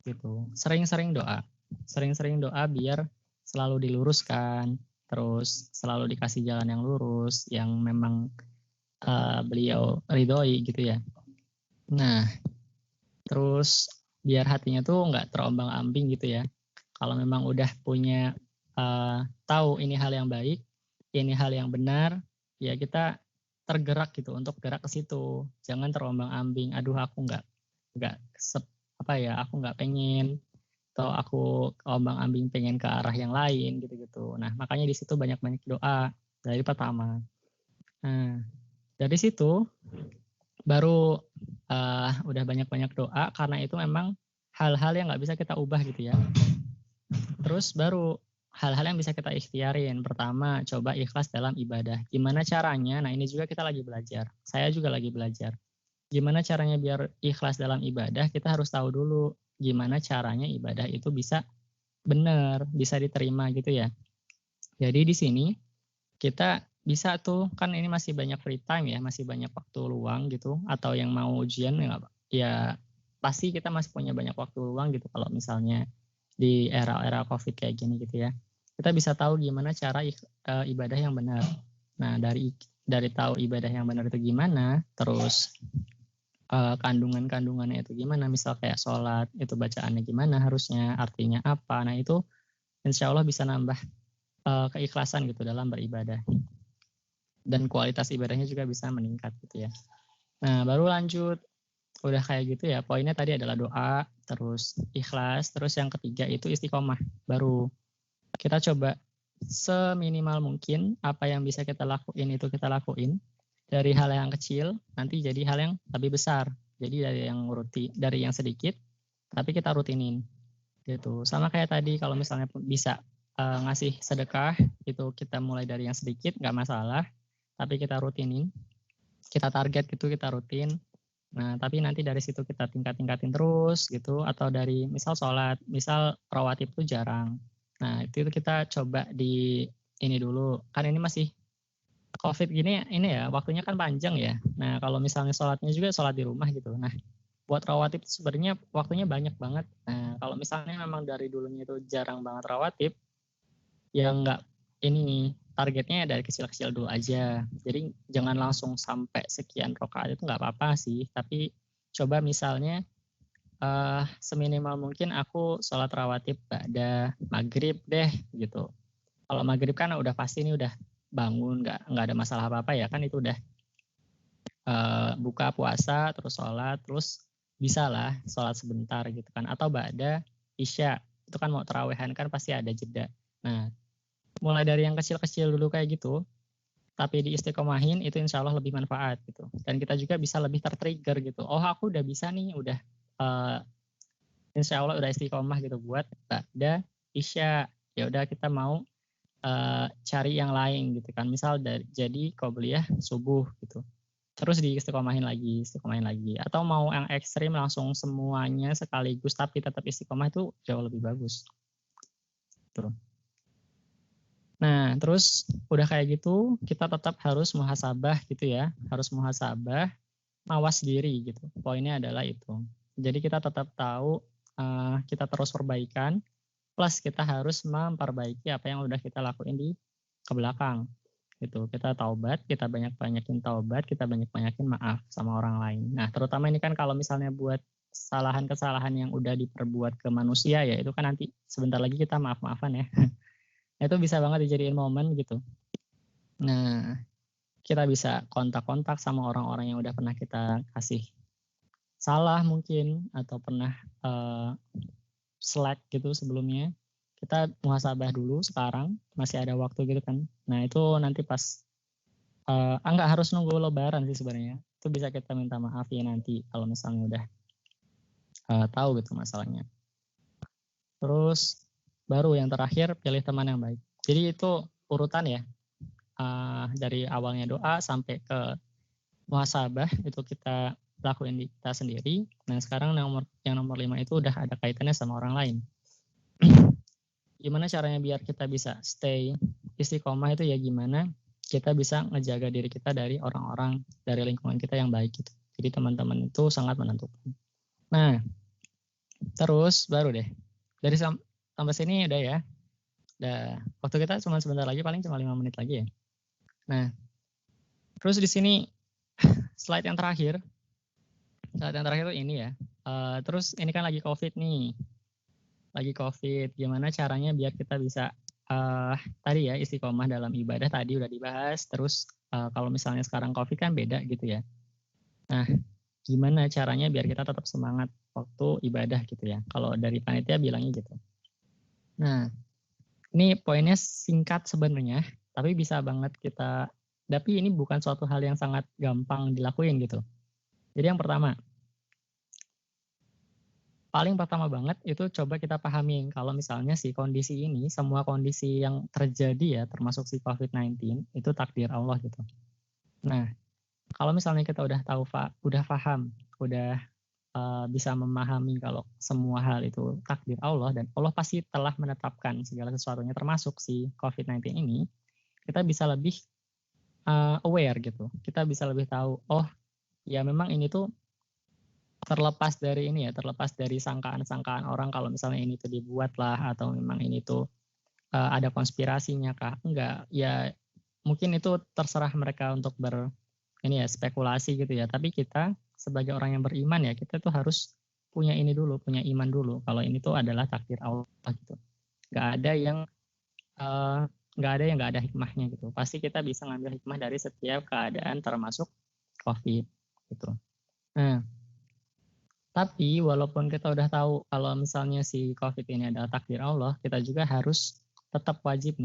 gitu. Sering-sering doa biar selalu diluruskan, terus selalu dikasih jalan yang lurus, yang memang beliau ridhoi gitu ya. Nah, terus biar hatinya tuh nggak terombang-ambing gitu ya. Kalau memang udah punya tahu ini hal yang baik, ini hal yang benar, ya kita tergerak gitu untuk gerak ke situ. Jangan terombang-ambing. Aduh, aku nggak aku nggak pengen, atau aku ombang-ambing pengen ke arah yang lain gitu-gitu. Nah, makanya di situ banyak-banyak doa dari pertama. Nah, dari situ baru udah banyak-banyak doa karena itu memang hal-hal yang nggak bisa kita ubah gitu ya. Terus baru hal-hal yang bisa kita ikhtiarin. Pertama, coba ikhlas dalam ibadah. Gimana caranya? Nah, ini juga kita lagi belajar. Saya juga lagi belajar. Gimana caranya biar ikhlas dalam ibadah? Kita harus tahu dulu gimana caranya ibadah itu bisa benar, bisa diterima gitu ya. Jadi di sini kita bisa tuh, kan ini masih banyak free time ya, masih banyak waktu luang gitu, atau yang mau ujian ya pasti kita masih punya banyak waktu luang gitu kalau misalnya di era-era COVID kayak gini gitu ya. Kita bisa tahu gimana cara ibadah yang benar. Nah, dari tahu ibadah yang benar itu gimana, terus kandungannya itu gimana, misal kayak sholat, itu bacaannya gimana harusnya, artinya apa. Nah, itu insya Allah bisa nambah keikhlasan gitu dalam beribadah. Dan kualitas ibadahnya juga bisa meningkat gitu ya. Nah, baru lanjut. Udah kayak gitu ya, poinnya tadi adalah doa, terus ikhlas, terus yang ketiga itu istiqomah. Baru kita coba seminimal mungkin apa yang bisa kita lakuin itu kita lakuin. Dari hal yang kecil nanti jadi hal yang lebih besar. Jadi dari yang sedikit tapi kita rutinin gitu. Sama kayak tadi kalau misalnya bisa ngasih sedekah itu kita mulai dari yang sedikit nggak masalah, tapi kita rutinin, kita target gitu, kita rutin. Nah, tapi nanti dari situ kita tingkatin terus gitu, atau dari misal sholat, misal rawatib itu jarang. Nah, itu kita coba di ini dulu. Kan ini masih COVID gini, ini ya waktunya kan panjang ya. Nah, kalau misalnya sholatnya juga sholat di rumah gitu. Nah, buat rawatib sebenarnya waktunya banyak banget. Nah, kalau misalnya memang dari dulunya itu jarang banget rawatib, ya nggak, ini targetnya dari kecil-kecil dulu aja. Jadi jangan langsung sampai sekian rakaat itu nggak apa-apa sih. Tapi coba misalnya seminimal mungkin aku sholat rawatib pada maghrib deh gitu. Kalau maghrib kan udah pasti ini udah bangun, nggak ada masalah apa-apa ya kan, itu udah buka puasa terus sholat, terus bisa lah sholat sebentar gitu kan. Atau ba'da isya, itu kan mau terawehan kan pasti ada jeda. Nah, mulai dari yang kecil-kecil dulu kayak gitu, tapi diistiqomahin itu insya Allah lebih manfaat gitu. Dan kita juga bisa lebih tertrigger gitu. Oh, aku udah bisa nih, udah insya Allah udah istiqomah gitu buat ba'da isya. Ya udah kita mau cari yang lain gitu kan. Misal jadi qobliyah subuh gitu. Terus istiqomahin lagi. Atau mau yang ekstrim langsung semuanya sekaligus tapi tetap istiqomah, itu jauh lebih bagus. Tuh. Nah, terus udah kayak gitu, kita tetap harus muhasabah gitu ya. Harus muhasabah, mawas diri gitu. Poinnya adalah itu. Jadi kita tetap tahu, kita terus perbaikan, plus kita harus memperbaiki apa yang udah kita lakuin di ke belakang. Gitu. Kita taubat, kita banyak-banyakin taubat, kita banyak-banyakin maaf sama orang lain. Nah, terutama ini kan kalau misalnya buat kesalahan-kesalahan yang udah diperbuat ke manusia ya, itu kan nanti sebentar lagi kita maaf-maafan ya. Itu bisa banget dijadiin momen gitu. Nah, kita bisa kontak-kontak sama orang-orang yang udah pernah kita kasih salah mungkin, atau pernah slack gitu sebelumnya. Kita muhasabah dulu sekarang, masih ada waktu gitu kan. Nah, itu nanti pas nggak harus nunggu lebaran sih sebenarnya. Itu bisa kita minta maaf ya nanti kalau misalnya udah tahu gitu masalahnya. terus baru yang terakhir pilih teman yang baik. Jadi itu urutan ya, dari awalnya doa sampai ke muhasabah itu kita lakuin di kita sendiri. Nah sekarang yang nomor 5 itu udah ada kaitannya sama orang lain. Gimana caranya biar kita bisa stay istiqomah itu ya gimana kita bisa ngejaga diri kita dari orang-orang dari lingkungan kita yang baik gitu. Jadi teman-teman itu sangat menentukan. Nah terus baru deh dari sampai sini udah ya. Udah waktu kita cuma sebentar lagi, paling cuma 5 menit lagi ya. Nah terus di sini slide yang terakhir itu ini ya. Terus ini kan lagi COVID nih. Lagi COVID, gimana caranya biar kita bisa tadi ya istiqomah dalam ibadah tadi udah dibahas. Terus kalau misalnya sekarang COVID kan beda gitu ya. Nah, gimana caranya biar kita tetap semangat waktu ibadah gitu ya. Kalau dari panitia bilangnya gitu. Nah, ini poinnya singkat sebenarnya, tapi bisa banget tapi ini bukan suatu hal yang sangat gampang dilakuin gitu. Jadi yang paling pertama banget itu coba kita pahami kalau misalnya si kondisi ini, semua kondisi yang terjadi ya, termasuk si COVID-19, itu takdir Allah gitu. Nah, kalau misalnya kita udah tahu, udah paham, udah bisa memahami kalau semua hal itu takdir Allah, dan Allah pasti telah menetapkan segala sesuatunya, termasuk si COVID-19 ini, kita bisa lebih aware gitu. Kita bisa lebih tahu, oh ya memang ini tuh terlepas dari sangkaan-sangkaan orang kalau misalnya ini tuh dibuat lah, atau memang ini tuh ada konspirasinya kah? Enggak, ya mungkin itu terserah mereka untuk spekulasi gitu ya. Tapi kita sebagai orang yang beriman ya, kita tuh harus punya iman dulu kalau ini tuh adalah takdir Allah gitu. Nggak ada yang hikmahnya gitu. Pasti kita bisa ngambil hikmah dari setiap keadaan termasuk COVID gitu. Nah, tapi walaupun kita udah tahu kalau misalnya si COVID ini adalah takdir Allah, kita juga harus tetap wajib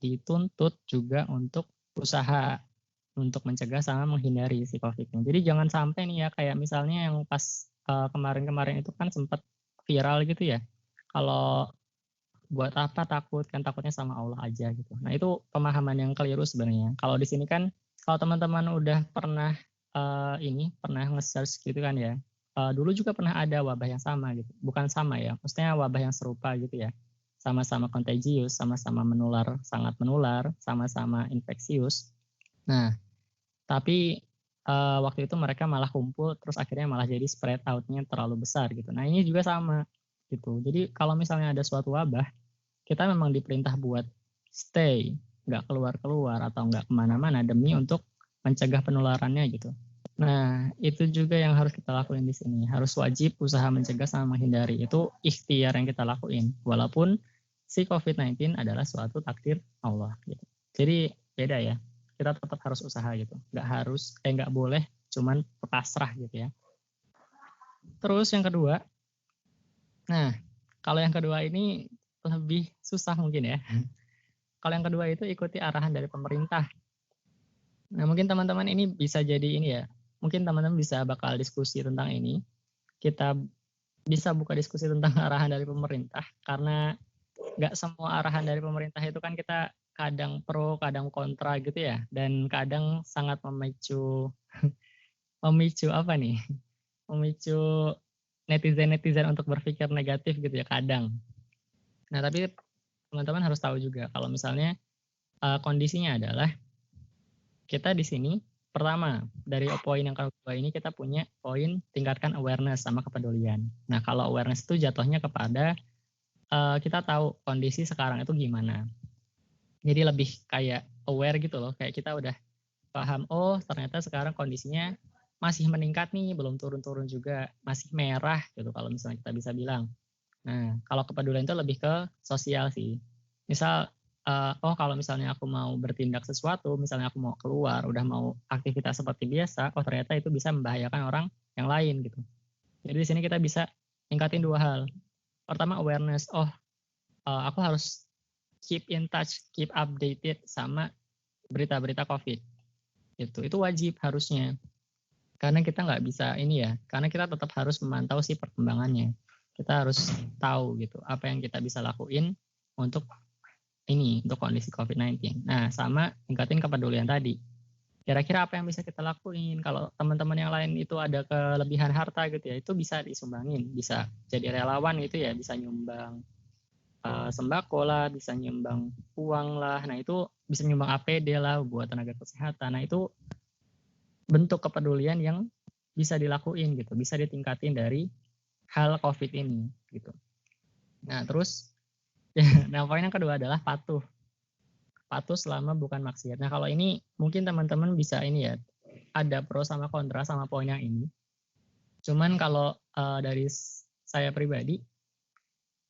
dituntut juga untuk usaha untuk mencegah sama menghindari si COVID ini. Jadi jangan sampai nih ya, kayak misalnya yang pas kemarin-kemarin itu kan sempat viral gitu ya. Kalau buat apa takut, kan takutnya sama Allah aja gitu. Nah itu pemahaman yang keliru sebenarnya. Kalau di sini kan, kalau teman-teman udah pernah nge-search gitu kan ya, dulu juga pernah ada wabah yang sama gitu, bukan sama ya, maksudnya wabah yang serupa gitu ya, sama-sama contagious, sama-sama menular, sangat menular, sama-sama infeksius. Nah, tapi waktu itu mereka malah kumpul, terus akhirnya malah jadi spread out-nya terlalu besar gitu. Nah ini juga sama gitu. Jadi kalau misalnya ada suatu wabah, kita memang diperintah buat stay, nggak keluar-keluar atau nggak kemana-mana demi untuk mencegah penularannya gitu. Nah, itu juga yang harus kita lakuin di sini. Harus wajib usaha mencegah sama menghindari. Itu ikhtiar yang kita lakuin. Walaupun si COVID-19 adalah suatu takdir Allah. Gitu. Jadi beda ya. Kita tetap harus usaha gitu. Nggak boleh cuman pasrah gitu ya. Terus yang kedua. Nah, kalau yang kedua ini lebih susah mungkin ya. Kalau yang kedua itu ikuti arahan dari pemerintah. Nah, mungkin teman-teman ini bisa jadi ini ya. Mungkin teman-teman bisa bakal diskusi tentang ini. Kita bisa buka diskusi tentang arahan dari pemerintah, karena nggak semua arahan dari pemerintah itu kan kita kadang pro, kadang kontra gitu ya, dan kadang sangat memicu netizen untuk berpikir negatif gitu ya kadang. Nah tapi teman-teman harus tahu juga kalau misalnya kondisinya adalah kita di sini. Pertama, dari poin yang kedua ini kita punya poin tingkatkan awareness sama kepedulian. Nah, kalau awareness itu jatuhnya kepada kita tahu kondisi sekarang itu gimana. Jadi lebih kayak aware gitu loh, kayak kita udah paham, oh ternyata sekarang kondisinya masih meningkat nih, belum turun-turun juga, masih merah gitu kalau misalnya kita bisa bilang. Nah, kalau kepedulian itu lebih ke sosial sih. Misal, kalau misalnya aku mau bertindak sesuatu, misalnya aku mau keluar, udah mau aktivitas seperti biasa, oh ternyata itu bisa membahayakan orang yang lain gitu. Jadi di sini kita bisa tingkatin dua hal. Pertama awareness, aku harus keep in touch, keep updated sama berita-berita COVID. Itu wajib harusnya. Karena kita nggak bisa karena kita tetap harus memantau si perkembangannya. Kita harus tahu gitu apa yang kita bisa lakuin untuk untuk kondisi COVID-19. Nah, sama tingkatin kepedulian tadi. Kira-kira apa yang bisa kita lakuin? Kalau teman-teman yang lain itu ada kelebihan harta gitu ya, itu bisa disumbangin, bisa jadi relawan gitu ya, bisa nyumbang sembako lah, bisa nyumbang uang lah. Nah, itu bisa nyumbang APD lah buat tenaga kesehatan. Nah, itu bentuk kepedulian yang bisa dilakuin gitu, bisa ditingkatin dari hal COVID ini gitu. Nah, terus nah poin yang kedua adalah patuh selama bukan maksiat. Nah, kalau ini mungkin teman-teman bisa ini ya, ada pro sama kontra sama poin yang ini. Cuman kalau dari saya pribadi,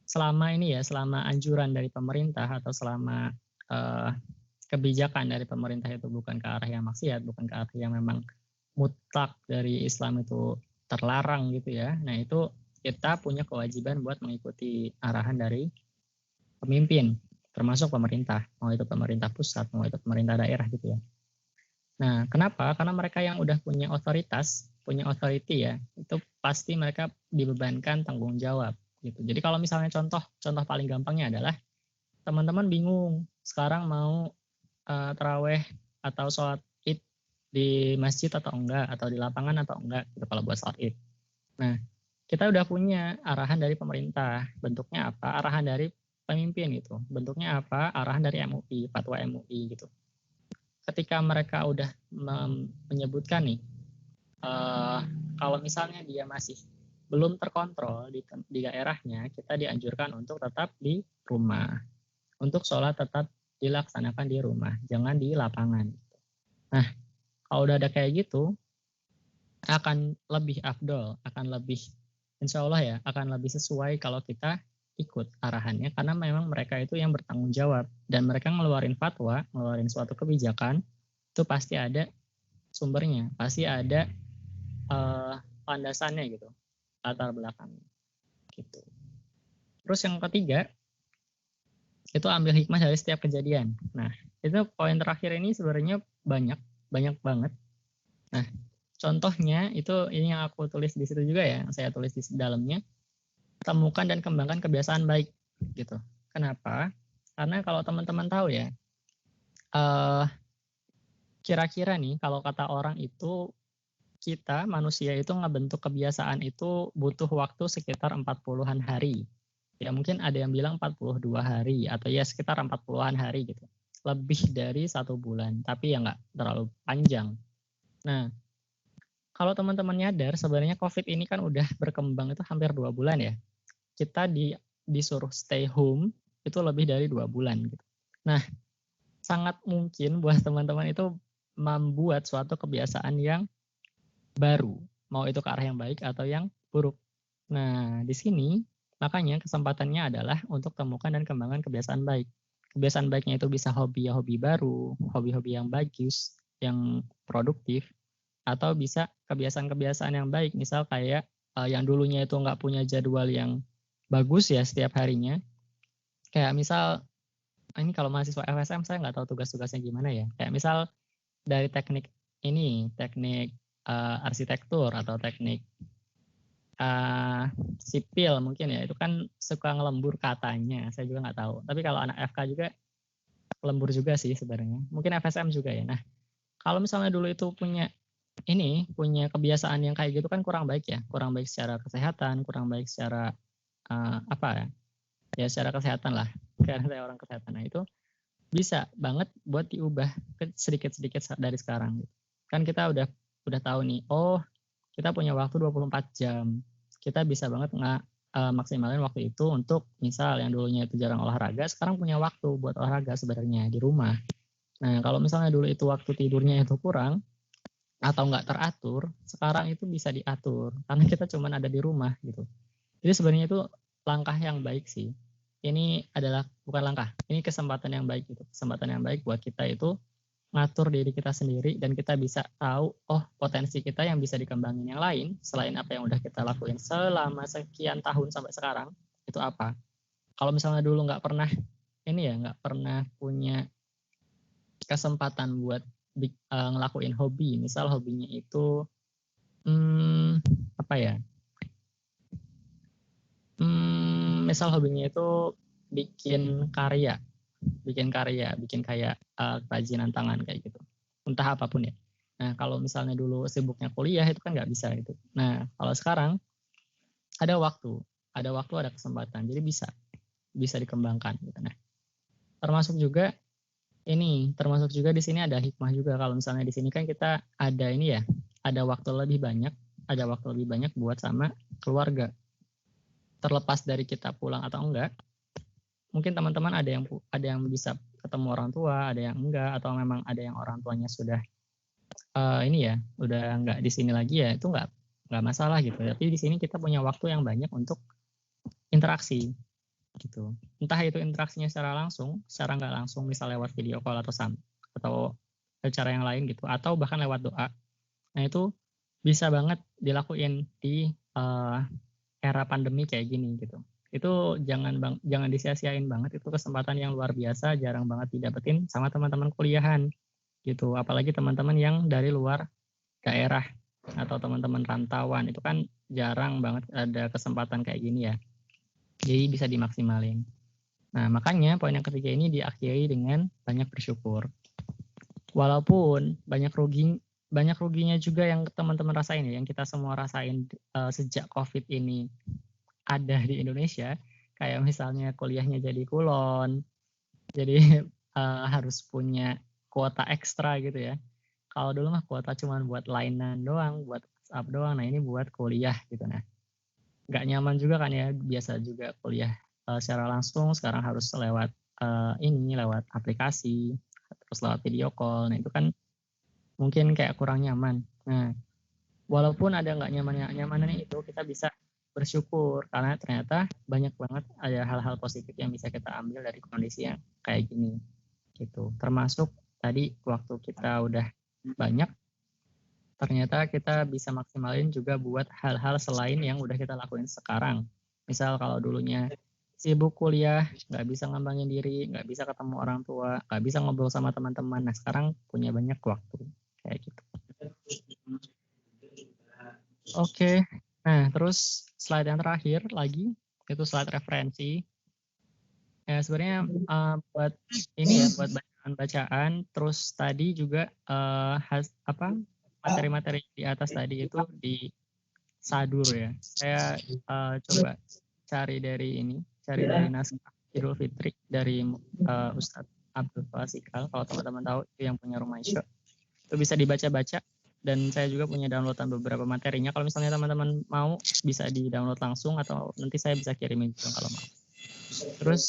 selama anjuran dari pemerintah atau selama kebijakan dari pemerintah itu bukan ke arah yang maksiat, bukan ke arah yang memang mutlak dari Islam itu terlarang gitu ya. Nah, itu kita punya kewajiban buat mengikuti arahan dari pemimpin, termasuk pemerintah, mau itu pemerintah pusat, mau itu pemerintah daerah gitu ya. Nah, kenapa? Karena mereka yang udah punya otoritas, punya authority ya, itu pasti mereka dibebankan tanggung jawab gitu. Jadi kalau misalnya contoh paling gampangnya adalah teman-teman bingung sekarang mau taraweh atau sholat id di masjid atau enggak, atau di lapangan atau enggak gitu kalau buat sholat id. Nah, kita udah punya arahan dari pemerintah, bentuknya apa? Arahan dari pemimpin gitu. Bentuknya apa? Arahan dari MUI, fatwa MUI gitu. Ketika mereka udah menyebutkan nih, kalau misalnya dia masih belum terkontrol di daerahnya, kita dianjurkan untuk tetap di rumah. Untuk sholat tetap dilaksanakan di rumah, jangan di lapangan. Nah, kalau udah ada kayak gitu, akan lebih afdol, akan lebih insya Allah ya, akan lebih sesuai kalau kita ikut arahannya, karena memang mereka itu yang bertanggung jawab, dan mereka ngeluarin fatwa, ngeluarin suatu kebijakan, itu pasti ada sumbernya, pasti ada landasannya gitu, latar belakangnya gitu. Terus yang ketiga, itu ambil hikmah dari setiap kejadian. Nah, itu poin terakhir ini sebenarnya banyak banget. Nah, contohnya itu ini yang aku tulis di situ juga ya, yang saya tulis di dalamnya, temukan dan kembangkan kebiasaan baik gitu. Kenapa? Karena kalau teman-teman tahu ya, kira-kira nih kalau kata orang itu kita manusia itu ngebentuk kebiasaan itu butuh waktu sekitar 40-an hari. Ya mungkin ada yang bilang 42 hari atau ya sekitar 40-an hari gitu. Lebih dari 1 bulan, tapi ya nggak terlalu panjang. Nah, kalau teman-teman nyadar sebenarnya COVID ini kan udah berkembang itu hampir 2 bulan ya. Kita disuruh stay home itu lebih dari 2 bulan gitu. Nah, sangat mungkin buat teman-teman itu membuat suatu kebiasaan yang baru, mau itu ke arah yang baik atau yang buruk. Nah, di sini makanya kesempatannya adalah untuk temukan dan kembangkan kebiasaan baik. Kebiasaan baiknya itu bisa hobi baru, hobi-hobi yang bagus, yang produktif, atau bisa kebiasaan-kebiasaan yang baik, misal kayak yang dulunya itu nggak punya jadwal yang bagus ya setiap harinya. Kayak misal, ini kalau mahasiswa FSM saya nggak tahu tugas-tugasnya gimana ya. Kayak misal dari teknik arsitektur atau teknik sipil mungkin ya, itu kan suka ngelembur katanya, saya juga nggak tahu. Tapi kalau anak FK juga lembur juga sih sebenarnya. Mungkin FSM juga ya. Nah, kalau misalnya dulu itu punya kebiasaan yang kayak gitu kan kurang baik ya, kurang baik secara kesehatan, kurang baik secara secara kesehatan lah, karena saya orang kesehatan. Nah, itu bisa banget buat diubah sedikit-sedikit dari sekarang. Kan kita udah tahu nih, oh kita punya waktu 24 jam. Kita bisa banget maksimalin waktu itu untuk misal yang dulunya itu jarang olahraga, sekarang punya waktu buat olahraga sebenarnya di rumah. Nah, kalau misalnya dulu itu waktu tidurnya itu kurang atau nggak teratur, sekarang itu bisa diatur karena kita cuma ada di rumah gitu. Jadi sebenarnya itu langkah yang baik sih. Ini adalah bukan langkah, ini kesempatan yang baik gitu. Kesempatan yang baik buat kita itu ngatur diri kita sendiri dan kita bisa tahu, oh potensi kita yang bisa dikembangin yang lain selain apa yang udah kita lakuin selama sekian tahun sampai sekarang itu apa. Kalau misalnya dulu nggak pernah punya kesempatan buat ngelakuin hobi, misal hobinya itu misal hobinya itu bikin karya, bikin kayak kerajinan tangan kayak gitu, entah apapun ya. Nah kalau misalnya dulu sibuknya kuliah itu kan nggak bisa gitu. Nah kalau sekarang ada waktu, ada kesempatan, jadi bisa dikembangkan gitu. Nah termasuk juga di sini ada hikmah juga. Kalau misalnya di sini kan kita ada ini ya, ada waktu lebih banyak buat sama keluarga. Terlepas dari kita pulang atau enggak, mungkin teman-teman ada yang bisa ketemu orang tua, ada yang enggak, atau memang ada yang orang tuanya sudah udah enggak di sini lagi ya, itu enggak masalah gitu. Tapi di sini kita punya waktu yang banyak untuk interaksi gitu. Entah itu interaksinya secara langsung, secara nggak langsung, misal lewat video call atau cara yang lain gitu, atau bahkan lewat doa. Nah itu bisa banget dilakuin di era pandemi kayak gini gitu. Itu jangan disia-siain banget, itu kesempatan yang luar biasa, jarang banget didapetin sama teman-teman kuliahan gitu. Apalagi teman-teman yang dari luar daerah atau teman-teman rantauan, itu kan jarang banget ada kesempatan kayak gini ya. Jadi bisa dimaksimalin. Nah, makanya poin yang ketiga ini diakhiri dengan banyak bersyukur. Walaupun banyak ruginya juga yang teman-teman rasain ya, yang kita semua rasain sejak COVID ini ada di Indonesia, kayak misalnya kuliahnya jadi kulon, jadi harus punya kuota ekstra gitu ya. Kalau dulu mah kuota cuma buat lainan doang, buat WhatsApp doang, nah ini buat kuliah gitu. Nah, nggak nyaman juga kan ya, biasa juga kuliah secara langsung, sekarang harus lewat lewat aplikasi, terus lewat video call. Nah itu kan mungkin kayak kurang nyaman. Nah walaupun ada nggak nyamannya itu, kita bisa bersyukur karena ternyata banyak banget ada hal-hal positif yang bisa kita ambil dari kondisi yang kayak gini gitu. Termasuk tadi waktu kita udah banyak, ternyata kita bisa maksimalin juga buat hal-hal selain yang udah kita lakuin sekarang. Misal kalau dulunya sibuk kuliah, nggak bisa ngembangin diri, nggak bisa ketemu orang tua, nggak bisa ngobrol sama teman-teman. Nah sekarang punya banyak waktu kayak gitu. Oke, nah terus slide yang terakhir lagi itu slide referensi. Ya sebenarnya buat ini ya, buat bacaan-bacaan. Terus tadi juga materi-materi di atas tadi itu di sadur ya. Saya coba cari dari naskah Idul Fitri dari Ustadz Abdul Fasikal. Kalau teman-teman tahu itu yang punya Rumah Isya, itu bisa dibaca-baca. Dan saya juga punya downloadan beberapa materinya. Kalau misalnya teman-teman mau bisa di-download langsung atau nanti saya bisa kirimin juga kalau mau. Terus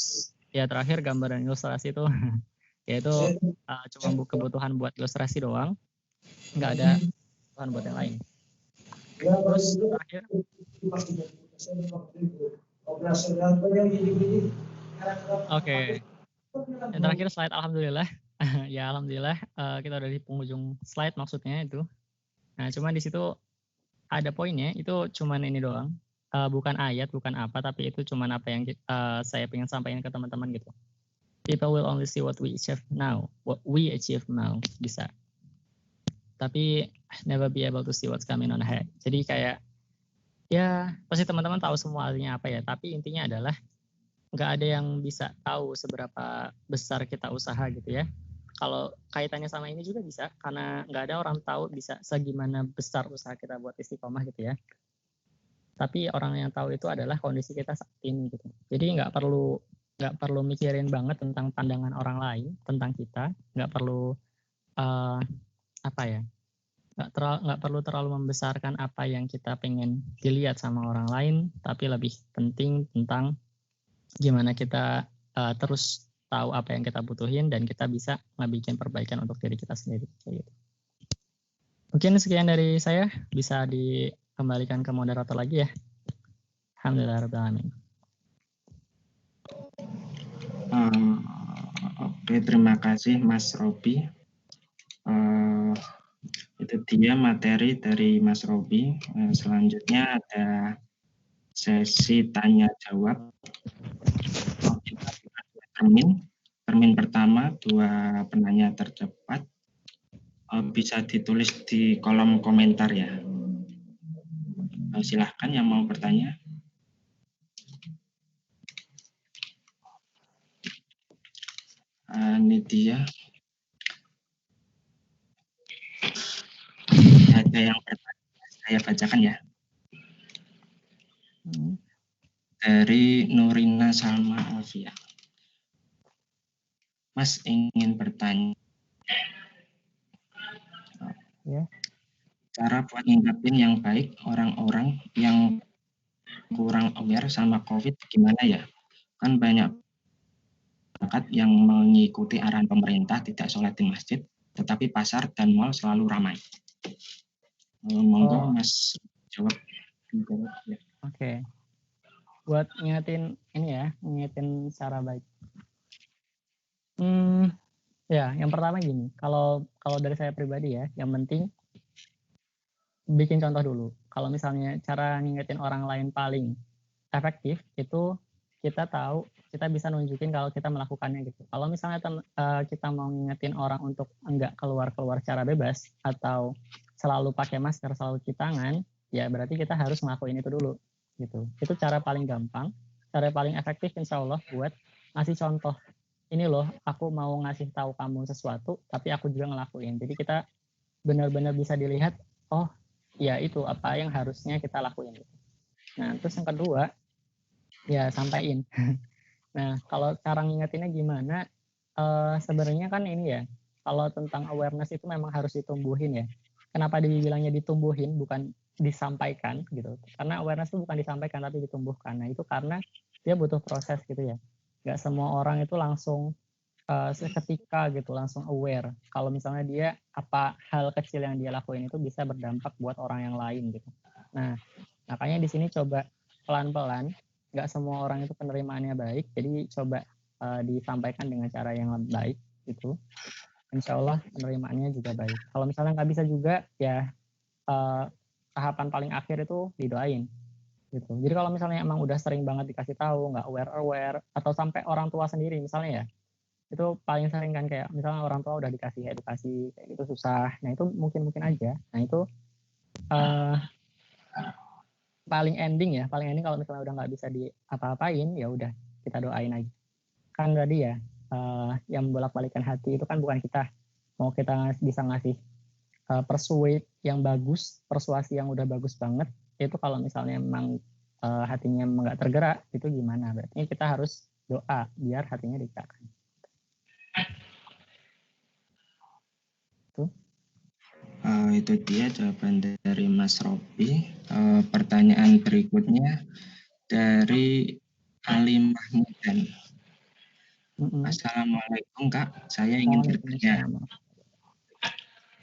ya terakhir gambar dan ilustrasi itu yaitu cuma kebutuhan buat ilustrasi doang, nggak ada kebutuhan buat yang lain. Terus terakhir oke. Yang terakhir slide alhamdulillah. Ya alhamdulillah kita udah di penghujung slide maksudnya itu. Nah cuman di situ ada poinnya, itu cuman ini doang, bukan ayat, bukan apa, tapi itu cuman apa yang saya pengen sampaikan ke teman-teman gitu. People will only see what we achieve now, bisa. Tapi never be able to see what's coming on ahead. Jadi kayak ya pasti teman-teman tahu semua artinya apa ya, tapi intinya adalah nggak ada yang bisa tahu seberapa besar kita usaha gitu ya. Kalau kaitannya sama ini juga bisa, karena nggak ada orang tahu bisa segimana besar usaha kita buat istiqomah gitu ya. Tapi orang yang tahu itu adalah kondisi kita saat ini gitu. Jadi nggak perlu mikirin banget tentang pandangan orang lain tentang kita, nggak perlu nggak perlu terlalu membesarkan apa yang kita pengen dilihat sama orang lain, tapi lebih penting tentang gimana kita terus tahu apa yang kita butuhin dan kita bisa ngebikin perbaikan untuk diri kita sendiri. Gitu. Mungkin sekian dari saya, bisa dikembalikan ke moderator lagi ya. Alhamdulillahirrahmanirrahim. Oke, terima kasih Mas Robi. Itu dia materi dari Mas Robi. Selanjutnya ada sesi tanya jawab. Termin pertama, 2 penanya tercepat. Bisa ditulis di kolom komentar ya. Silahkan yang mau bertanya. Nidia. Ada yang bertanya, saya bacakan ya. Dari Nurina Salma Alfia. Mas ingin bertanya. Ya. Cara buat ngingetin yang baik orang-orang yang kurang aware sama COVID gimana ya? Kan banyak masyarakat yang mengikuti arahan pemerintah tidak sholat di masjid, tetapi pasar dan mal selalu ramai. Monggo Mas jawab. Ya. Oke. Buat ngingetin ini ya, ngingetin secara baik. Ya, yang pertama gini, kalau dari saya pribadi ya, yang penting bikin contoh dulu. Kalau misalnya cara ngingetin orang lain paling efektif itu kita tahu, kita bisa nunjukin kalau kita melakukannya gitu. Kalau misalnya kita mau ngingetin orang untuk enggak keluar secara bebas atau selalu pakai masker, selalu cuci tangan, ya berarti kita harus ngelakuin itu dulu gitu. Itu cara paling gampang, cara paling efektif insya Allah buat ngasih contoh. Ini loh, aku mau ngasih tahu kamu sesuatu, tapi aku juga ngelakuin. Jadi kita benar-benar bisa dilihat, oh ya itu apa yang harusnya kita lakuin. Nah, terus yang kedua, ya sampaikan. Nah, kalau cara ngingetinnya gimana? Sebenarnya kan ini ya, kalau tentang awareness itu memang harus ditumbuhin ya. Kenapa dibilangnya ditumbuhin, bukan disampaikan gitu? Karena awareness itu bukan disampaikan, tapi ditumbuhkan. Nah, itu karena dia butuh proses gitu ya. Nggak semua orang itu langsung seketika gitu langsung aware kalau misalnya dia apa hal kecil yang dia lakuin itu bisa berdampak buat orang yang lain gitu. Nah, makanya di sini coba pelan-pelan, nggak semua orang itu penerimaannya baik, jadi coba disampaikan dengan cara yang baik gitu. Insya Allah penerimaannya juga baik. Kalau misalnya nggak bisa juga ya tahapan paling akhir itu didoain gitu. Jadi kalau misalnya emang udah sering banget dikasih tahu, nggak aware atau sampai orang tua sendiri misalnya ya, itu paling sering kan kayak misalnya orang tua udah dikasih edukasi kayak gitu susah, nah itu mungkin aja. Nah itu paling ending kalau misalnya udah nggak bisa diapa-apain ya udah kita doain aja kan tadi ya. Yang bolak-balikan hati itu kan bukan kita, mau kita bisa ngasih persuade yang bagus, persuasi yang udah bagus banget, itu kalau misalnya memang hatinya nggak tergerak itu gimana, berarti kita harus doa biar hatinya digerakkan. Itu dia jawaban dari Mas Robi. Pertanyaan berikutnya dari Ali Mahmudan. Assalamualaikum Kak, saya ingin bertanya.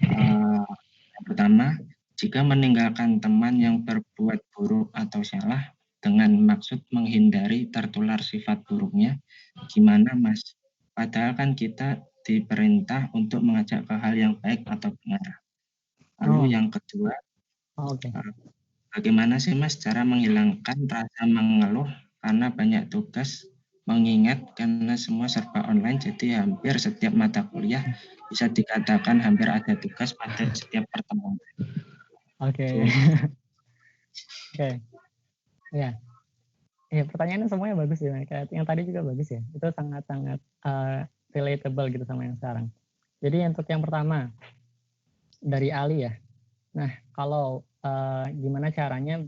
Yang pertama, jika meninggalkan teman yang berbuat buruk atau salah dengan maksud menghindari tertular sifat buruknya, gimana Mas? Padahal kan kita diperintah untuk mengajak ke hal yang baik atau benar. Lalu yang kedua, bagaimana sih Mas cara menghilangkan rasa mengeluh karena banyak tugas, mengingat karena semua serba online, jadi hampir setiap mata kuliah bisa dikatakan hampir ada tugas pada setiap pertemuan. Oke. Ya. Ya, pertanyaannya semuanya bagus ya. Kayak yang tadi juga bagus ya. Itu sangat-sangat relatable gitu sama yang sekarang. Jadi untuk yang pertama dari Ali ya. Nah, kalau gimana caranya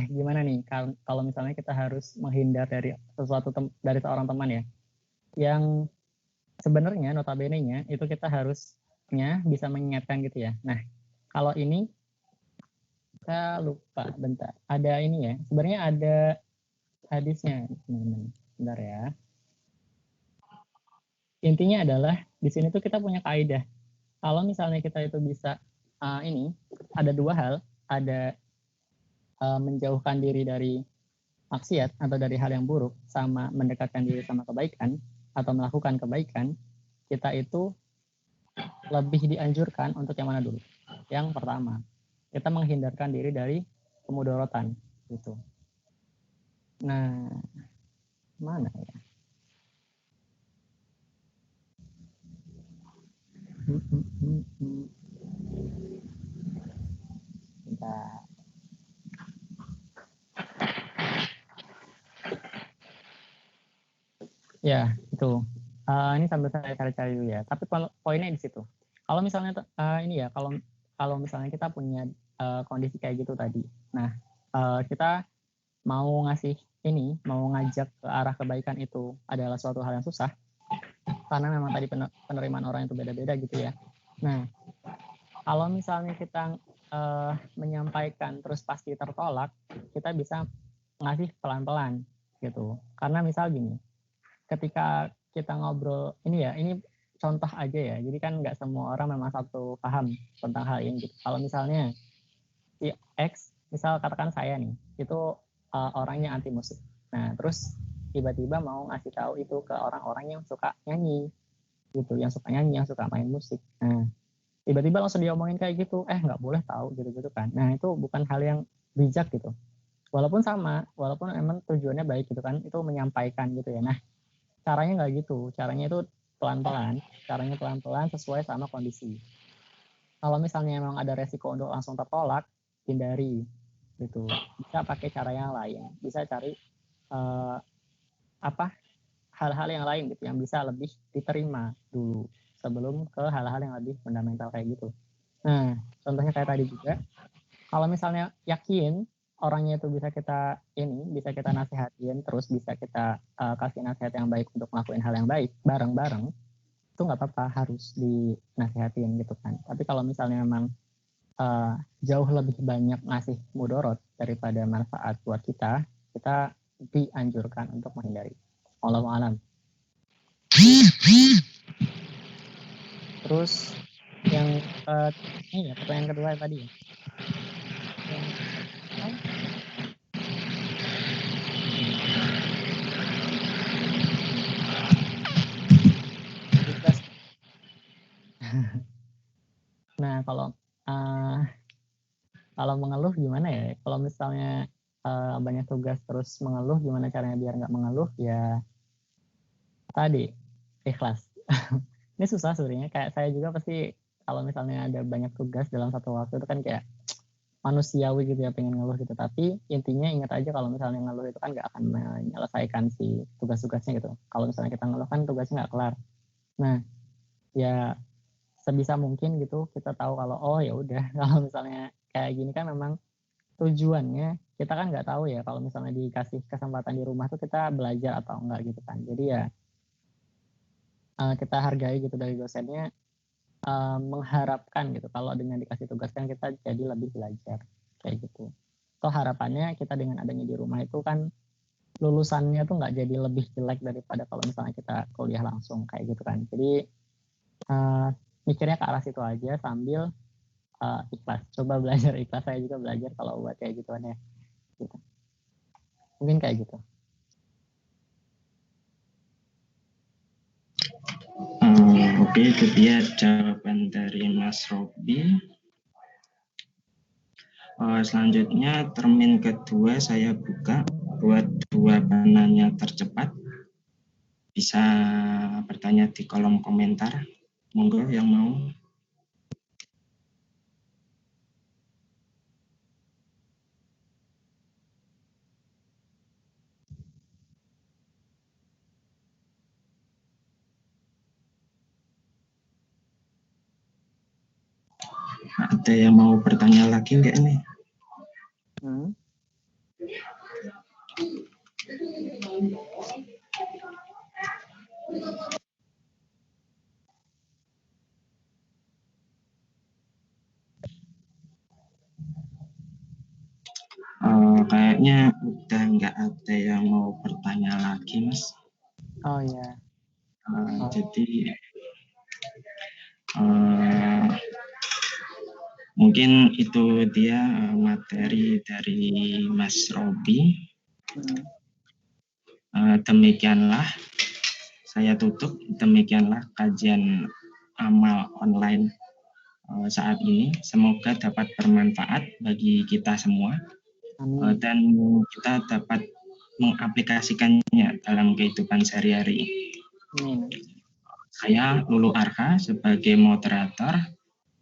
gimana nih kalau misalnya kita harus menghindar dari sesuatu dari seorang teman ya. Yang sebenarnya notabene-nya itu kita harusnya bisa mengingatkan gitu ya. Nah, kalau ini saya lupa bentar. Ada ini ya. Sebenarnya ada hadisnya, teman-teman. Bentar ya. Intinya adalah di sini tuh kita punya kaidah. Kalau misalnya kita itu bisa ini ada dua hal, ada menjauhkan diri dari maksiat atau dari hal yang buruk, sama mendekatkan diri sama kebaikan atau melakukan kebaikan, kita itu lebih dianjurkan untuk yang mana dulu? Yang pertama, kita menghindarkan diri dari kemudorotan gitu. Nah, mana ya? Bentar. Ya, itu. Ini sambil saya cari-cari dulu ya. Tapi poinnya di situ. Kalau misalnya ini ya, kalau misalnya kita punya kondisi kayak gitu tadi. Nah, kita mau ngajak ke arah kebaikan itu adalah suatu hal yang susah karena memang tadi penerimaan orang itu beda-beda gitu ya. Nah, kalau misalnya kita menyampaikan terus pasti tertolak, kita bisa ngasih pelan-pelan gitu. Karena misal gini, ketika kita ngobrol ini contoh aja ya. Jadi kan nggak semua orang memang satu paham tentang hal ini gitu. Kalau misalnya si X, misal katakan saya nih, itu orangnya anti musik. Nah, terus tiba-tiba mau ngasih tahu itu ke orang-orang yang suka nyanyi gitu, yang suka nyanyi, yang suka main musik. Nah, tiba-tiba langsung diomongin kayak gitu, nggak boleh tahu gitu-gitu kan. Nah, itu bukan hal yang bijak gitu. Walaupun emang tujuannya baik gitu kan, itu menyampaikan gitu ya. Nah, caranya nggak gitu, caranya itu pelan-pelan sesuai sama kondisi. Kalau misalnya memang ada resiko untuk langsung tertolak, hindari gitu. Bisa pakai cara yang lain, bisa cari hal-hal yang lain gitu yang bisa lebih diterima dulu sebelum ke hal-hal yang lebih fundamental kayak gitu. Nah, contohnya kayak tadi juga, kalau misalnya yakin orangnya itu bisa kita nasihatin, terus bisa kita kasih nasihat yang baik untuk melakukan hal yang baik bareng-bareng, itu nggak apa-apa, harus dinasihatin gitu kan. Tapi kalau misalnya memang jauh lebih banyak ngasih mudorot daripada manfaat buat kita dianjurkan untuk menghindari. Wallahu a'lam. Terus yang ini ya, pertanyaan kedua tadi ya. Yang tugas. Nah, kalau mengeluh gimana ya? Kalau misalnya banyak tugas terus mengeluh, gimana caranya biar nggak mengeluh? Ya tadi ikhlas. Ini susah sebenarnya. Kayak saya juga pasti kalau misalnya ada banyak tugas dalam satu waktu itu kan kayak manusiawi gitu ya, pengen ngeluh gitu. Tapi intinya ingat aja kalau misalnya ngeluh itu kan nggak akan menyelesaikan si tugas-tugasnya gitu. Kalau misalnya kita ngeluh kan tugasnya nggak kelar. Nah, ya sebisa mungkin gitu kita tahu kalau oh ya udah kalau misalnya kayak gini kan memang tujuannya kita kan nggak tahu ya kalau misalnya dikasih kesempatan di rumah tuh kita belajar atau enggak gitu kan. Jadi ya kita hargai gitu dari dosennya, mengharapkan gitu kalau dengan dikasih tugas kan kita jadi lebih belajar kayak gitu. Toh harapannya kita dengan adanya di rumah itu kan lulusannya tuh nggak jadi lebih jelek daripada kalau misalnya kita kuliah langsung kayak gitu kan. Jadi mikirnya ke arah situ aja sambil ikhlas. Coba belajar ikhlas, saya juga belajar kalau buat kayak gituan ya. Gitu. Mungkin kayak gitu. Oke, itu dia jawaban dari Mas Robi. Selanjutnya termin kedua saya buka buat dua penanya tercepat. Bisa bertanya di kolom komentar. Monggo yang mau. Ada yang mau bertanya lagi nggak nih? Kayaknya udah nggak ada yang mau bertanya lagi, Mas. Oh ya. Jadi mungkin itu dia materi dari Mas Robi. Demikianlah saya tutup. Demikianlah kajian amal online saat ini. Semoga dapat bermanfaat bagi kita semua. Dan kita dapat mengaplikasikannya dalam kehidupan sehari-hari. Saya Lulu Arka sebagai moderator,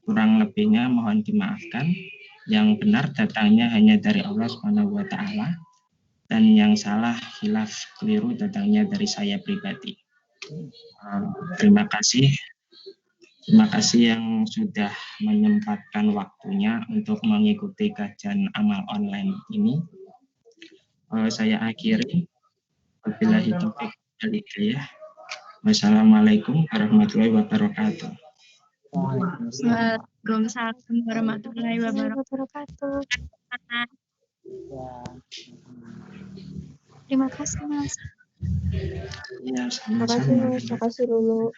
kurang lebihnya mohon dimaafkan. Yang benar datangnya hanya dari Allah Subhanahu wa Ta'ala, dan yang salah, khilaf, keliru datangnya dari saya pribadi. Terima kasih. Terima kasih yang sudah menyempatkan waktunya untuk mengikuti kajian amal online ini. Saya akhiri. Wabillahi taufiq wal hidayah. Wassalamualaikum warahmatullahi wabarakatuh. Waalaikumsalam warahmatullahi wabarakatuh. Terima kasih, Mas. Ya, Makasih sama-sama. Mas, makasih Lulu.